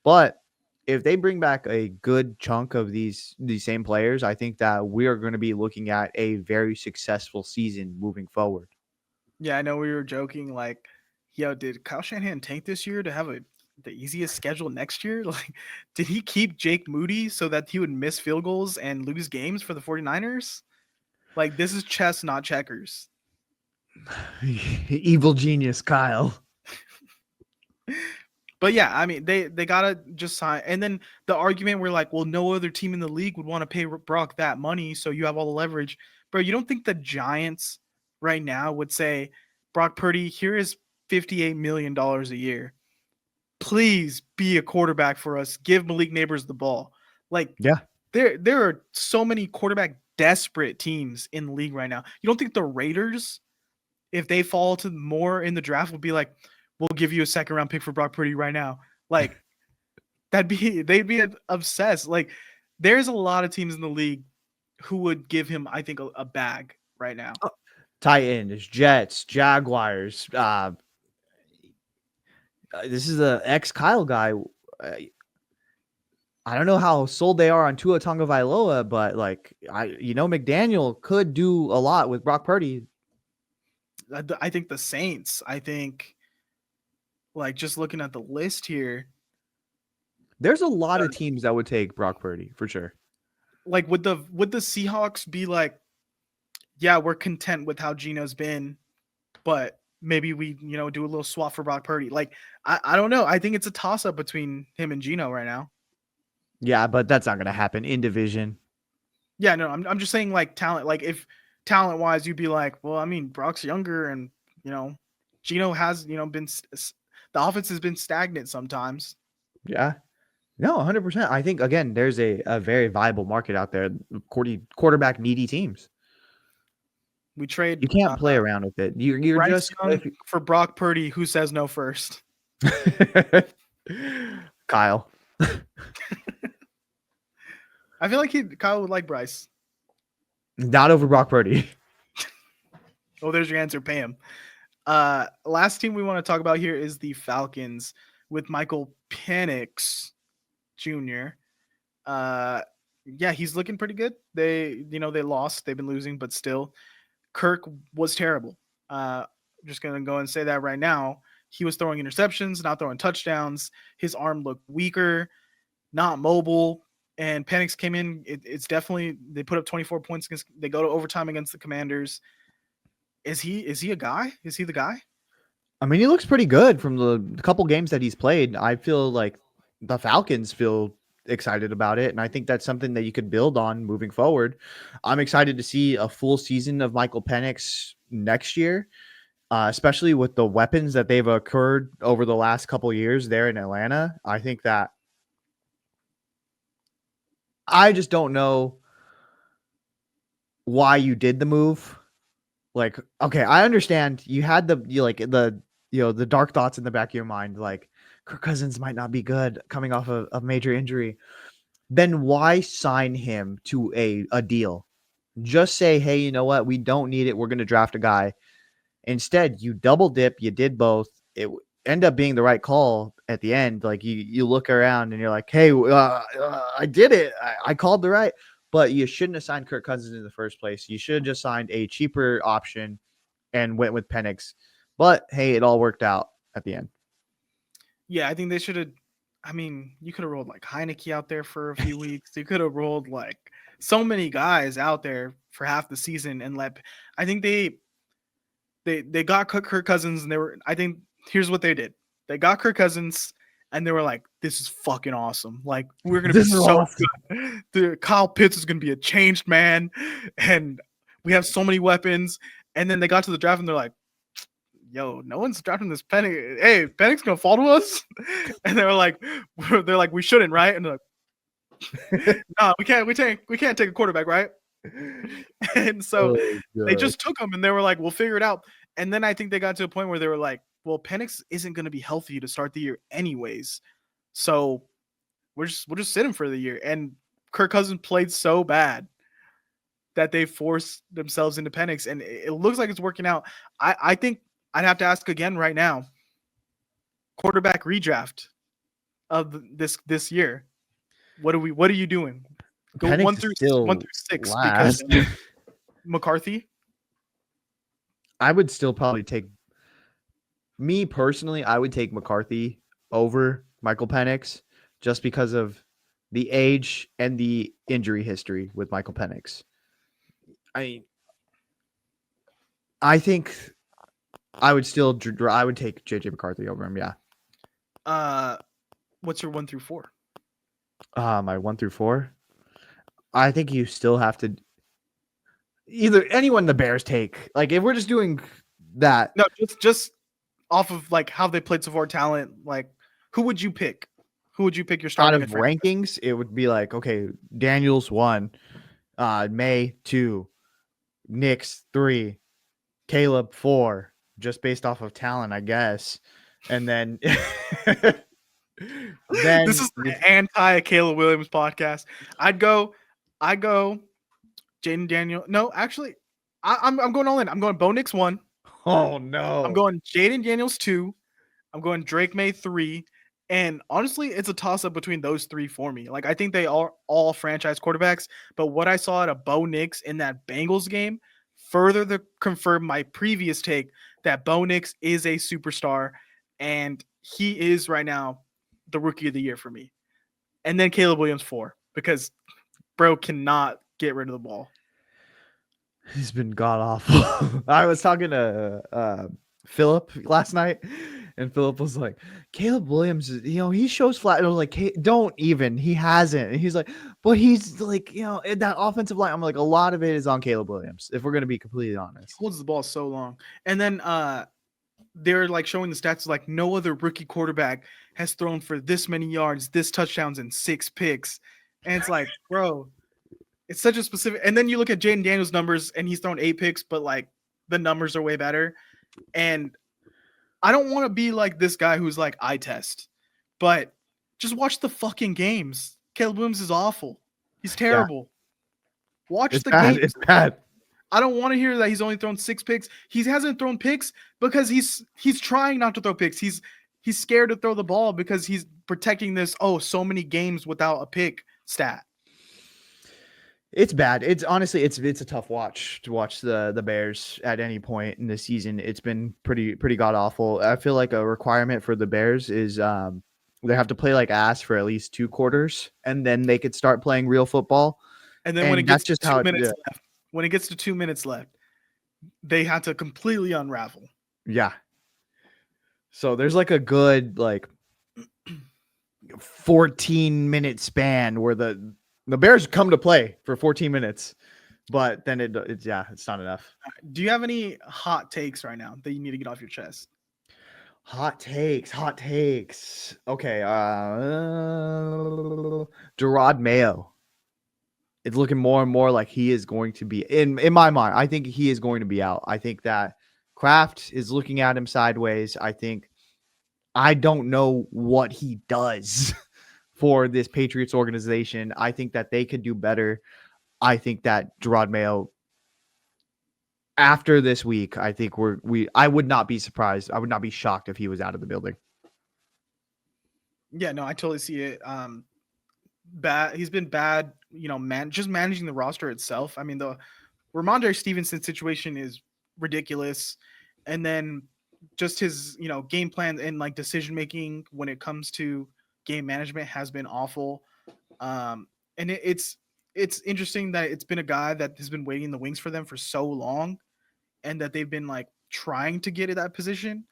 But if they bring back a good chunk of these same players, I think that we are going to be looking at a very successful season moving forward. Yeah, I know we were joking like, yo, did Kyle Shanahan tank this year to have the easiest schedule next year? Like, did he keep Jake Moody so that he would miss field goals and lose games for the 49ers? Like, this is chess, not checkers. Evil genius, Kyle. But yeah, I mean, they gotta just sign. And then the argument we're like, well, no other team in the league would want to pay Brock that money, so you have all the leverage. Bro, you don't think the Giants right now would say, Brock Purdy, here is $58 million a year. Please be a quarterback for us. Give Malik Neighbors the ball. Like, Yeah. there are so many quarterback desperate teams in the league right now. You don't think the Raiders, if they fall to more in the draft, will be like, we'll give you a second round pick for Brock Purdy right now? Like, they'd be obsessed. Like, there's a lot of teams in the league who would give him, I think, a bag right now. Titans, Jets, Jaguars. This is a ex Kyle guy. I don't know how sold they are on Tua Tagovailoa, but like McDaniel could do a lot with Brock Purdy. I think the Saints. I think, like, just looking at the list here, There's a lot of teams that would take Brock Purdy for sure. like, would the Seahawks be like, yeah, we're content with how Gino's been, but maybe we, do a little swap for Brock Purdy? Like, I don't know. I think it's a toss up between him and Gino right now. Yeah, but that's not going to happen in division. Yeah, no, I'm just saying, like, talent. Like, if talent wise, you'd be like, well, I mean, Brock's younger, and Gino has been the offense has been stagnant sometimes. Yeah. No, 100%. I think, again, there's a very viable market out there, quarterback needy teams. We trade. You can't play around with it. You're Bryce just Young for Brock Purdy. Who says no first? Kyle. I feel like Kyle would like Bryce. Not over Brock Purdy. Oh, there's your answer. Pay him. Last team we want to talk about here is the Falcons with Michael Penix Jr. Yeah, he's looking pretty good. They lost. They've been losing, but still, Kirk was terrible. Just gonna go and say that right now. He was throwing interceptions, not throwing touchdowns. His arm looked weaker, not mobile. And Penix came in. It's definitely, they put up 24 points against. They go to overtime against the Commanders. Is he a guy? Is he the guy? I mean, he looks pretty good from the couple games that he's played. I feel like the Falcons feel excited about it, and I think that's something that you could build on moving forward. I'm excited to see a full season of Michael Penix next year, especially with the weapons that they've occurred over the last couple years there in Atlanta. I think that I just don't know why you did the move. Like, okay, I understand you had the dark thoughts in the back of your mind, like Kirk Cousins might not be good coming off of a major injury. Then why sign him to a deal? Just say, hey, you know what? We don't need it. We're going to draft a guy. Instead, you double dip. You did both. It end up being the right call at the end. Like you look around and you're like, hey, I did it. I called the right. But you shouldn't have signed Kirk Cousins in the first place. You should have just signed a cheaper option and went with Penix. But hey, it all worked out at the end. Yeah, I think they should have. I mean, you could have rolled like Heineke out there for a few weeks. You could have rolled like so many guys out there for half the season and let. I think they got Kirk Cousins and they were. I think here's what they did. They got Kirk Cousins and they were like, "This is fucking awesome! Like we're gonna be This is so awesome. good. The Kyle Pitts is gonna be a changed man, and we have so many weapons." And then they got to the draft and they're like, yo, no one's drafting this Penix. Hey, Penix gonna fall to us? And they're like, we shouldn't, right? And they're like, no, we can't take a quarterback, right? And so Oh, they God. just took him and they were like, we'll figure it out. And then I think they got to a point where they were like, well, Penix isn't gonna be healthy to start the year anyways. So we'll just sit him for the year. And Kirk Cousins played so bad that they forced themselves into Penix, and it looks like it's working out. I think I'd have to ask again right now. Quarterback redraft of this year. What are you doing? Go Penix is one still through six because last. McCarthy. I would still probably take me personally. I would take McCarthy over Michael Penix just because of the age and the injury history with Michael Penix. I I think I would still I would take JJ McCarthy over him. Yeah. What's your 1 through 4? My 1 through 4. I think you still have to either anyone the Bears take. Like if we're just doing that No, just off of like how they played so far, talent. Like, who would you pick? Who would you pick your out starting of mid franchise? rankings, it would be like, okay, Daniels 1, May 2, Knicks 3, Caleb 4, just based off of talent, I guess. And then This then is the anti Caleb Williams podcast. I'd go Jaden Daniel. No, actually, I'm going all in. I'm going Bo Nix 1. oh I'm no. going Jaden Daniels 2. I'm going Drake May 3. And honestly, it's a toss up between those three for me. Like I think they are all franchise quarterbacks, but what I saw at a Bo Nix in that Bengals game further confirmed my previous take that Bo Nix is a superstar, and he is right now the rookie of the year for me. And then Caleb Williams 4 because bro cannot get rid of the ball. He's been god awful. I was talking to Philip last night, and Philip was like, Caleb Williams, he shows flat. And I was like, don't even. He hasn't. And he's like, but he's like, in that offensive line. I'm like, a lot of it is on Caleb Williams, if we're going to be completely He honest. holds the ball so long. And then they're like showing the stats like no other rookie quarterback has thrown for this many yards, this touchdowns, and 6 picks. And it's like, bro, it's such a specific. And then you look at Jaden Daniels' numbers, and he's thrown 8 picks, but like the numbers are way better. And I don't want to be like this guy who's like eye test, but just watch the fucking games. Caleb Williams is awful. He's Yeah, terrible. Watch it's the bad. games. It's bad. I don't want to hear that he's only thrown 6 picks. He hasn't thrown picks because he's trying not to throw picks. He's scared to throw the ball because he's protecting this so many games without a pick stat. It's bad. It's honestly, it's a tough watch to watch the Bears at any point in the season. It's been pretty god awful. I feel like a requirement for the Bears is they have to play like ass for at least 2 quarters, and then they could start playing real football. And then when it And gets that's to just 2 how it. minutes left, they had to completely unravel. Yeah. So there's like a good like 14-minute span where the Bears come to play for 14 minutes, but then it's not enough. Do you have any hot takes right now that you need to get off your chest? Hot takes. Okay. Gerard Mayo. it's looking more and more like he is going to be in my mind. I think he is going to be out. I think that Kraft is looking at him sideways. I don't know what he does for this Patriots organization. I think that they could do better. I think that Gerard Mayo, after this week, I think I would not be surprised. I would not be shocked if he was out of the building. Yeah, no, I totally see it. Bad. He's been bad. Just managing the roster itself. I mean, the Ramondre Stevenson situation is ridiculous, and then just his game plan and like decision making when it comes to game management has been awful. And it's interesting that it's been a guy that has been waiting in the wings for them for so long, and that they've been like trying to get in that position,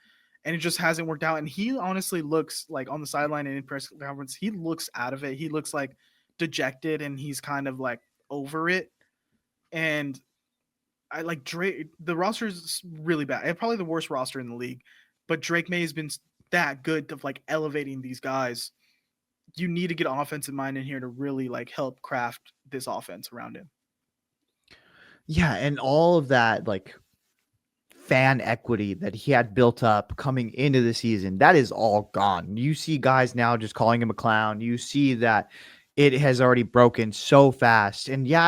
and it just hasn't worked out. And he honestly looks like on the sideline and in press conference, he looks out of it. He looks like dejected, and he's kind of like over it. And I like Drake. The roster is really bad. It's probably the worst roster in the league. But Drake May has been that good of like elevating these guys. You need to get offensive mind in here to really like help craft this offense around him. Yeah, and all of that like fan equity that he had built up coming into the season, that is all gone. You see guys now just calling him a clown. You see that it has already broken so fast. And yeah,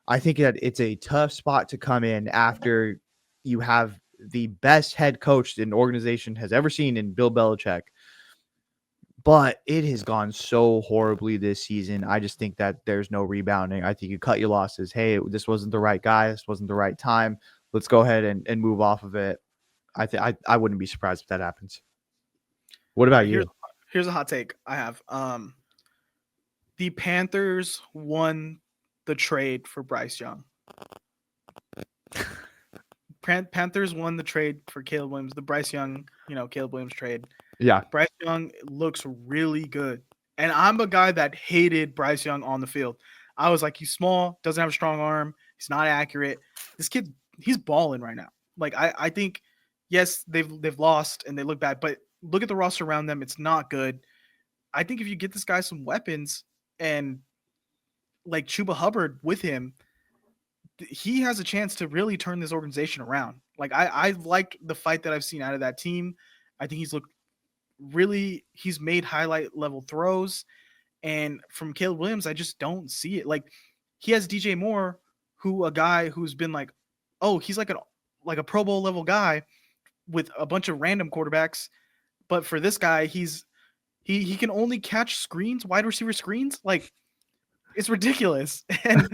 I think that it's a tough spot to come in after you have the best head coach the organization has ever seen in Bill Belichick. But it has gone so horribly this season. I just think that there's no rebounding. I think you cut your losses. Hey, this wasn't the right guy. This wasn't the right time. Let's go ahead and move off of it. I wouldn't be surprised if that happens. What All about right, you? here's a hot take I have. The Panthers won the trade for Bryce Young. Panthers won the trade for Caleb Williams, the Bryce Young, Caleb Williams trade. Yeah. Bryce Young looks really good. And I'm a guy that hated Bryce Young on the field. I was like, he's small, doesn't have a strong arm, he's not accurate. This kid, he's balling right now. Like I think, yes, they've lost and they look bad, but look at the roster around them. It's not good. I think if you get this guy some weapons and like Chuba Hubbard with him, he has a chance to really turn this organization around. Like I like the fight that I've seen out of that team. I think he's made highlight level throws. And from Caleb Williams, I just don't see it. Like he has DJ Moore, a guy who's been like, oh, he's like a Pro Bowl level guy with a bunch of random quarterbacks. But for this guy, he can only catch screens, wide receiver screens. Like it's ridiculous. And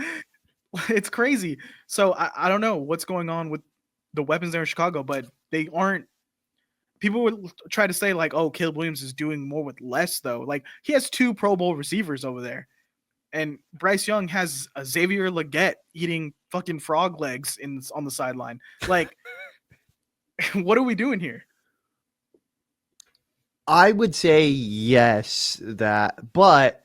it's crazy. So I don't know what's going on with the weapons there in Chicago, but they aren't. People would try to say like, oh, Caleb Williams is doing more with less though. Like he has 2 Pro Bowl receivers over there, and Bryce Young has a Xavier Legette eating fucking frog legs on the sideline. Like, what are we doing here? I would say yes, but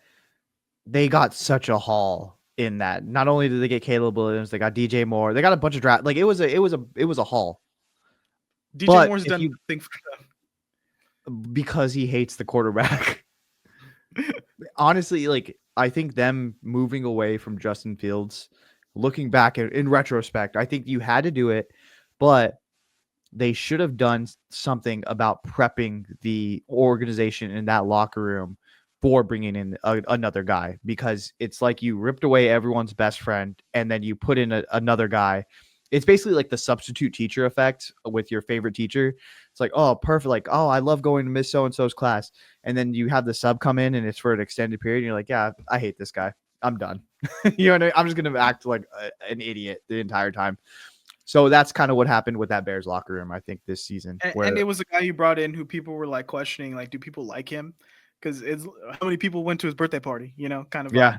they got such a haul in that. Not only did they get Caleb Williams, they got DJ Moore. They got a bunch of draft. Like it was a haul. DJ But Moore's done nothing for because he hates the quarterback. Honestly, like I think them moving away from Justin Fields, looking back in retrospect, I think you had to do it, but they should have done something about prepping the organization in that locker room for bringing in another guy, because it's like you ripped away everyone's best friend and then you put in another guy. It's basically like the substitute teacher effect with your favorite teacher. It's like, oh, perfect. Like, oh, I love going to Miss So-and-so's class. And then you have the sub come in and it's for an extended period. And you're like, yeah, I hate this guy. I'm done. You know what I mean? I'm just going to act like an idiot the entire time. So that's kind of what happened with that Bears locker room, I think, this season. And it was a guy you brought in who people were like questioning, like, do people like him? Because it's how many people went to his birthday party, kind of. Yeah.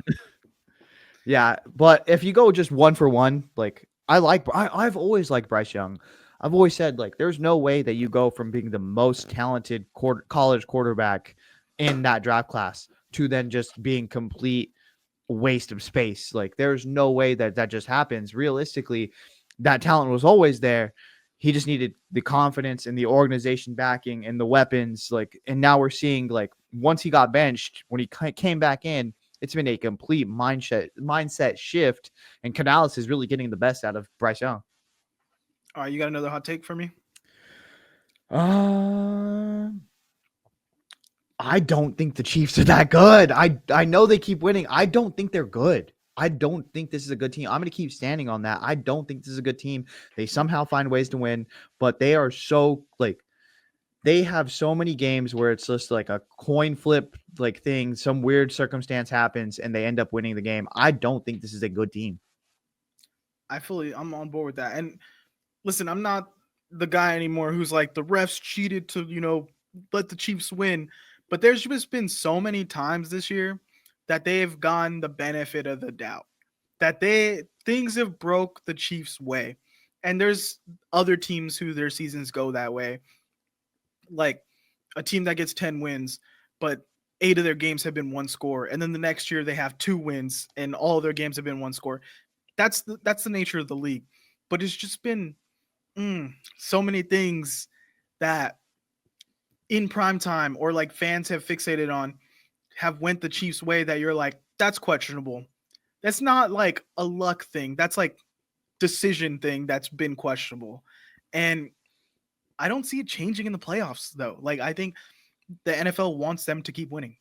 Yeah. But if you go just one for one, like I've always liked Bryce Young. I've always said, like, there's no way that you go from being the most talented college quarterback in that draft class to then just being complete waste of space. Like, there's no way that just happens. Realistically, that talent was always there. He just needed the confidence and the organization backing and the weapons. Like, and now we're seeing, like, once he got benched, when he came back in, It's been a complete mindset shift, and Canales is really getting the best out of Bryce Young. All right, you got another hot take for me? Uh, I don't think the Chiefs are that good. I know they keep winning. I don't think they're good. I don't think this is a good team. I'm going to keep standing on that. I don't think this is a good team. They somehow find ways to win, but they are so like they have so many games where it's just like a coin flip like thing, some weird circumstance happens and they end up winning the game. I don't think this is a good team. I'm on board with that. And listen, I'm not the guy anymore who's like the refs cheated to, let the Chiefs win. But there's just been so many times this year that they've gotten the benefit of the doubt. That things have broke the Chiefs' way. And there's other teams who their seasons go that way. Like a team that gets 10 wins, but 8 of their games have been one score. And then the next year they have 2 wins and all of their games have been one score. That's the nature of the league. But it's just been so many things that in prime time or like fans have fixated on have went the Chiefs' way that you're like, that's questionable. That's not like a luck thing. That's like decision thing that's been questionable. And I don't see it changing in the playoffs though. Like I think the NFL wants them to keep winning.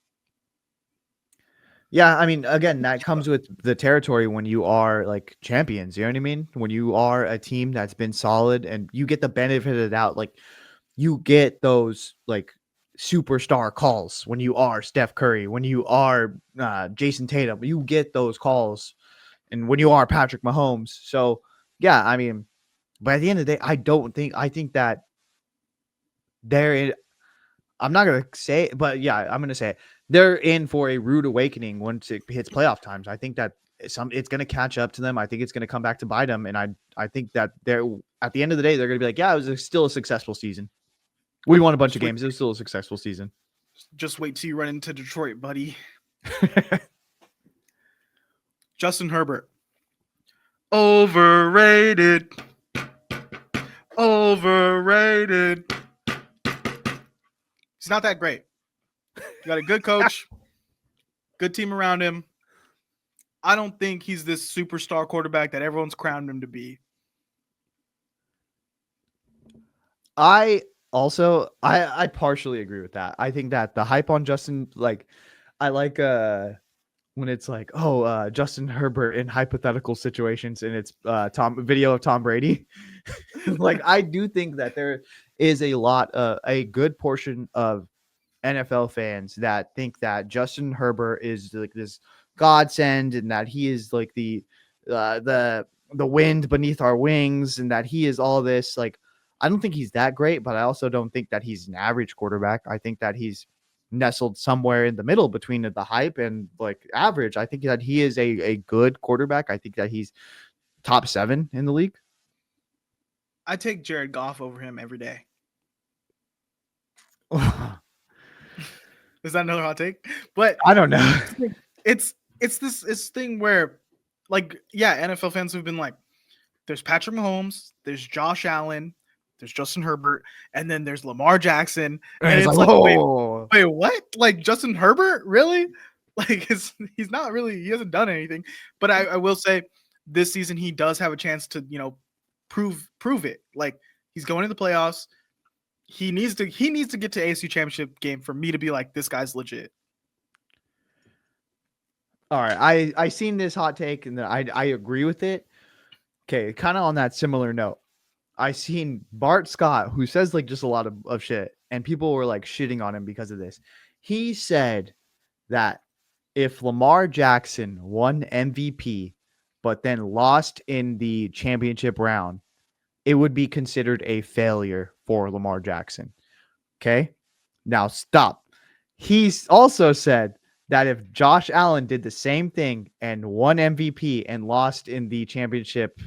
Yeah, I mean, again, that comes with the territory when you are like champions. You know what I mean? When you are a team that's been solid and you get the benefit of the doubt, like you get those like superstar calls when you are Steph Curry, when you are Jason Tatum, you get those calls, and when you are Patrick Mahomes. So yeah, I mean, but at the end of the day, I think that they're I'm not gonna say it, but yeah, I'm gonna say it. They're in for a rude awakening once it hits playoff times. I think that it's gonna catch up to them. I think it's gonna come back to bite them, and I think that they're at the end of the day they're gonna be like, yeah, it was still a successful season. We won a bunch Just of wait, games. It was still a successful season. just wait till you run into Detroit, buddy. Justin Herbert. Overrated. Overrated. He's not that great. You got a good coach, good team around him. I don't think he's this superstar quarterback that everyone's crowned him to be. I also I partially agree with that. I think that the hype on Justin, like I like when it's like, oh, Justin Herbert in hypothetical situations, and it's Tom video of Tom Brady. Like I do think that there is a good portion of NFL fans that think that Justin Herbert is like this godsend, and that he is like uh, the the wind beneath our wings, and that he is all this. Like I don't think he's that great, but I also don't think that he's an average quarterback. I think that he's nestled somewhere in the middle between the hype and like average. I think that he is a good quarterback. I think that he's top 7 in the league. I take Jared Goff over him every day. I Is that another hot take? But don't know. it's this thing where, like, yeah, NFL fans have been like, there's Patrick Mahomes, there's Josh Allen, there's Justin Herbert, and then there's Lamar Jackson, And and it's it's like, like, whoa. wait, what? Like Justin Herbert, really? Like, he's not really, he hasn't done anything. But I will say, this season he does have a chance to, prove it. Like he's going to the playoffs. He needs to get to AFC Championship game for me to be like, this guy's legit. All right. I seen this hot take and I agree with it. Okay, kind of on that similar note. I seen Bart Scott, who says like just a lot of shit, and people were like shitting on him because of this. He said that if Lamar Jackson won MVP, but then lost in the championship round, it would be considered a failure for Lamar Jackson. Okay. Now stop. He's also said that if Josh Allen did the same thing and won MVP and lost in the championship,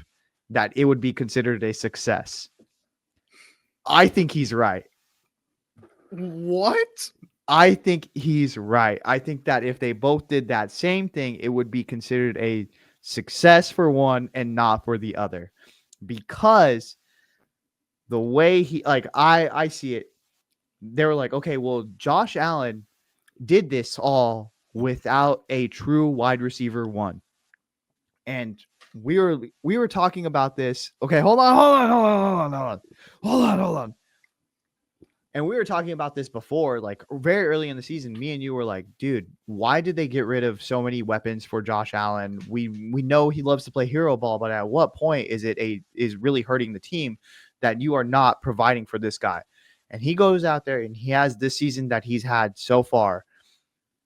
that it would be considered a success. I think he's right. What? I think he's right. I think that if they both did that same thing, it would be considered a success for one and not for the other. Because the way he like I see it, they were like, okay, well, Josh Allen did this all without a true wide receiver one. And we were talking about this. Okay, hold on. And we were talking about this before, like very early in the season. Me and you were like, dude, why did they get rid of so many weapons for Josh Allen? We know he loves to play hero ball, but at what point is really hurting the team that you are not providing for this guy? And he goes out there and he has this season that he's had so far.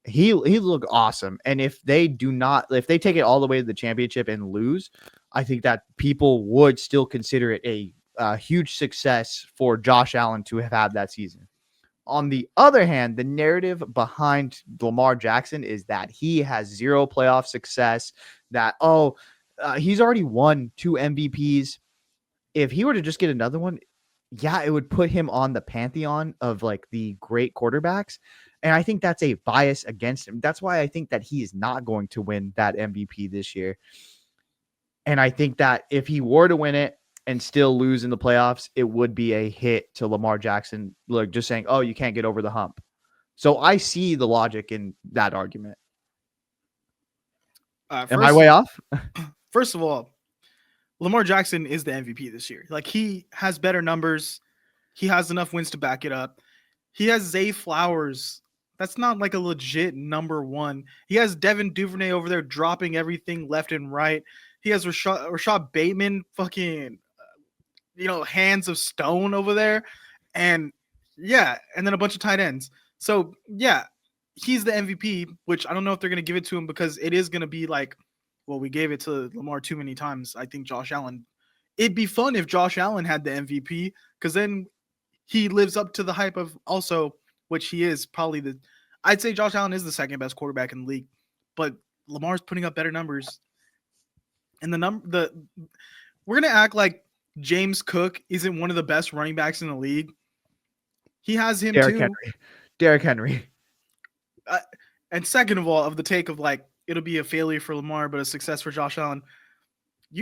He looked awesome. And if they take it all the way to the championship and lose, I think that people would still consider it a huge success for Josh Allen to have had that season. On the other hand, the narrative behind Lamar Jackson is that he has zero playoff success, that, he's already won 2 MVPs. If he were to just get another one, yeah, it would put him on the pantheon of like the great quarterbacks. And I think that's a bias against him. That's why I think that he is not going to win that MVP this year. And I think that if he were to win it and still lose in the playoffs, it would be a hit to Lamar Jackson, like just saying, oh, you can't get over the hump. So I see the logic in that argument. Am I First way of off? first of all, Lamar Jackson is the MVP this year. Like, he has better numbers. He has enough wins to back it up. He has Zay Flowers. That's not like a legit number one. He has Devin Duvernay over there dropping everything left and right. He has Rashad Bateman, fucking, hands of stone over there. And yeah, and then a bunch of tight ends. So yeah, he's the MVP, which I don't know if they're going to give it to him, because it is going to be like, well, we gave it to Lamar too many times. I think Josh Allen, it'd be fun if Josh Allen had the MVP, because then he lives up to the hype of also, which he is probably I'd say Josh Allen is the second best quarterback in the league, but Lamar's putting up better numbers. And we're gonna act like James Cook isn't one of the best running backs in the league. He has him Derrick too. Henry. Derrick Henry. And second of all, of the take of like, it'll be a failure for Lamar but a success for Josh Allen.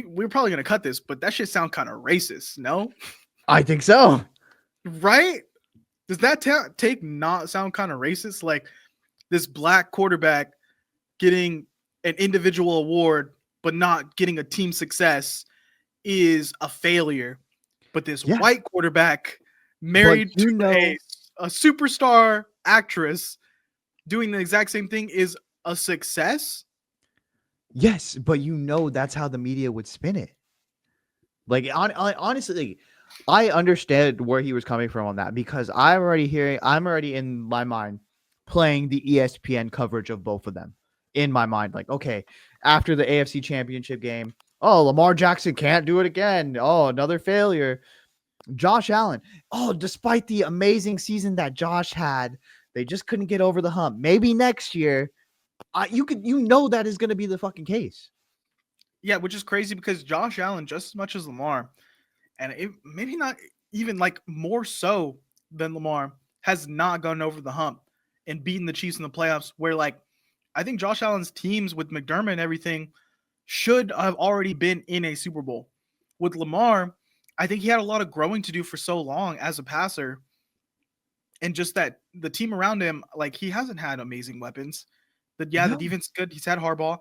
We're probably gonna cut this, but that shit sound kind of racist, no? I think so. Right? Does that take not sound kind of racist? Like, this black quarterback getting an individual award but not getting a team success is a failure. But this Yeah. white quarterback But married to a superstar actress doing the exact same thing is a success? yes, but that's how the media would spin it. Like, honestly, I understand where he was coming from on that, because I'm already in my mind playing the ESPN coverage of both of them in my mind. Like, okay, after the AFC Championship game, oh, Lamar Jackson can't do it again. Oh, another failure. Josh Allen. Oh, despite the amazing season that Josh had, they just couldn't get over the hump. Maybe next year, that is going to be the fucking case. Yeah, which is crazy, because Josh Allen, just as much as Lamar, and maybe not even like more so than Lamar, has not gone over the hump and beaten the Chiefs in the playoffs, where like, I think Josh Allen's teams with McDermott and everything should have already been in a Super Bowl. With Lamar, I think he had a lot of growing to do for so long as a passer, and just that the team around him, like, he hasn't had amazing weapons. The No. defense is good. He's had Harbaugh,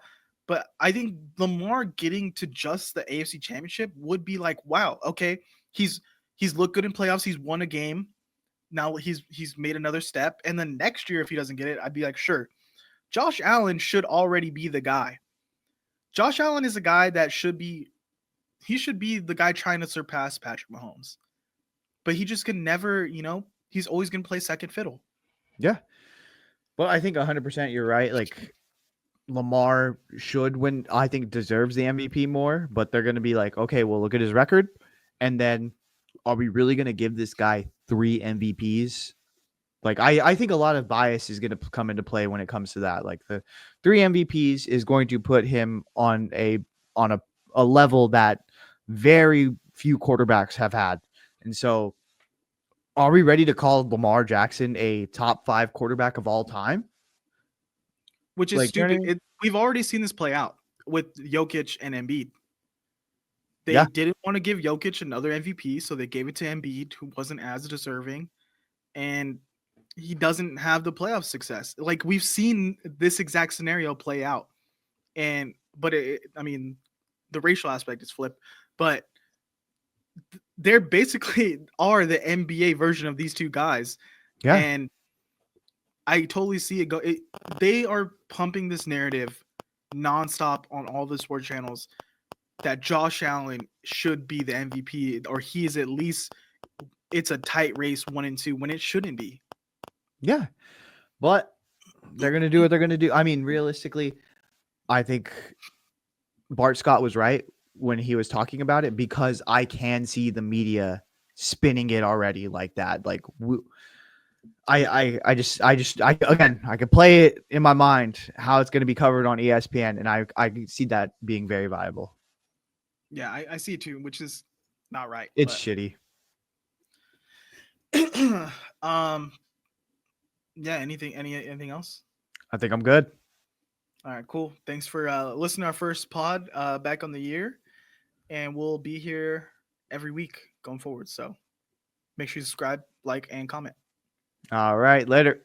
but I think Lamar getting to just the AFC Championship would be like, wow, okay, he's looked good in playoffs. He's won a game. Now he's made another step, and then next year, if he doesn't get it, I'd be like, sure, Josh Allen should already be the guy. Josh Allen is a guy that should be the guy trying to surpass Patrick Mahomes. But he just can never, he's always going to play second fiddle. Yeah. Well, I think 100% you're right. Like, Lamar should win, I think deserves the MVP more, but they're going to be like, okay, well, look at his record. And then are we really going to give this guy 3 MVPs? Like, I think a lot of bias is going to come into play when it comes to that. Like, the 3 MVPs is going to put him on a level that very few quarterbacks have had. And so are we ready to call Lamar Jackson a top 5 quarterback of all time? Which is Like, you know what I stupid. mean? We've already seen this play out with Jokic and Embiid. They Yeah. didn't want to give Jokic another MVP, so they gave it to Embiid, who wasn't as deserving. And he doesn't have the playoff success. Like we've seen this exact scenario play out, and but I mean, the racial aspect is flipped, but they're basically are the NBA version of these two guys, Yeah. and I totally see it go. They are pumping this narrative nonstop on all the sports channels that Josh Allen should be the MVP, or he is at least. It's a tight race, 1 and 2, when it shouldn't be. Yeah. But they're going to do what they're going to do. I mean, realistically, I think Bart Scott was right when he was talking about it, because I can see the media spinning it already like that. Like, I again, I can play it in my mind how it's going to be covered on ESPN, and I can see that being very viable. Yeah, I see it too, which is not right. It's But shitty. um, yeah. Anything else? I think I'm good. All right, cool. Thanks for listening to our first pod back on the year, and we'll be here every week going forward. So make sure you subscribe, like, and comment. All right, later.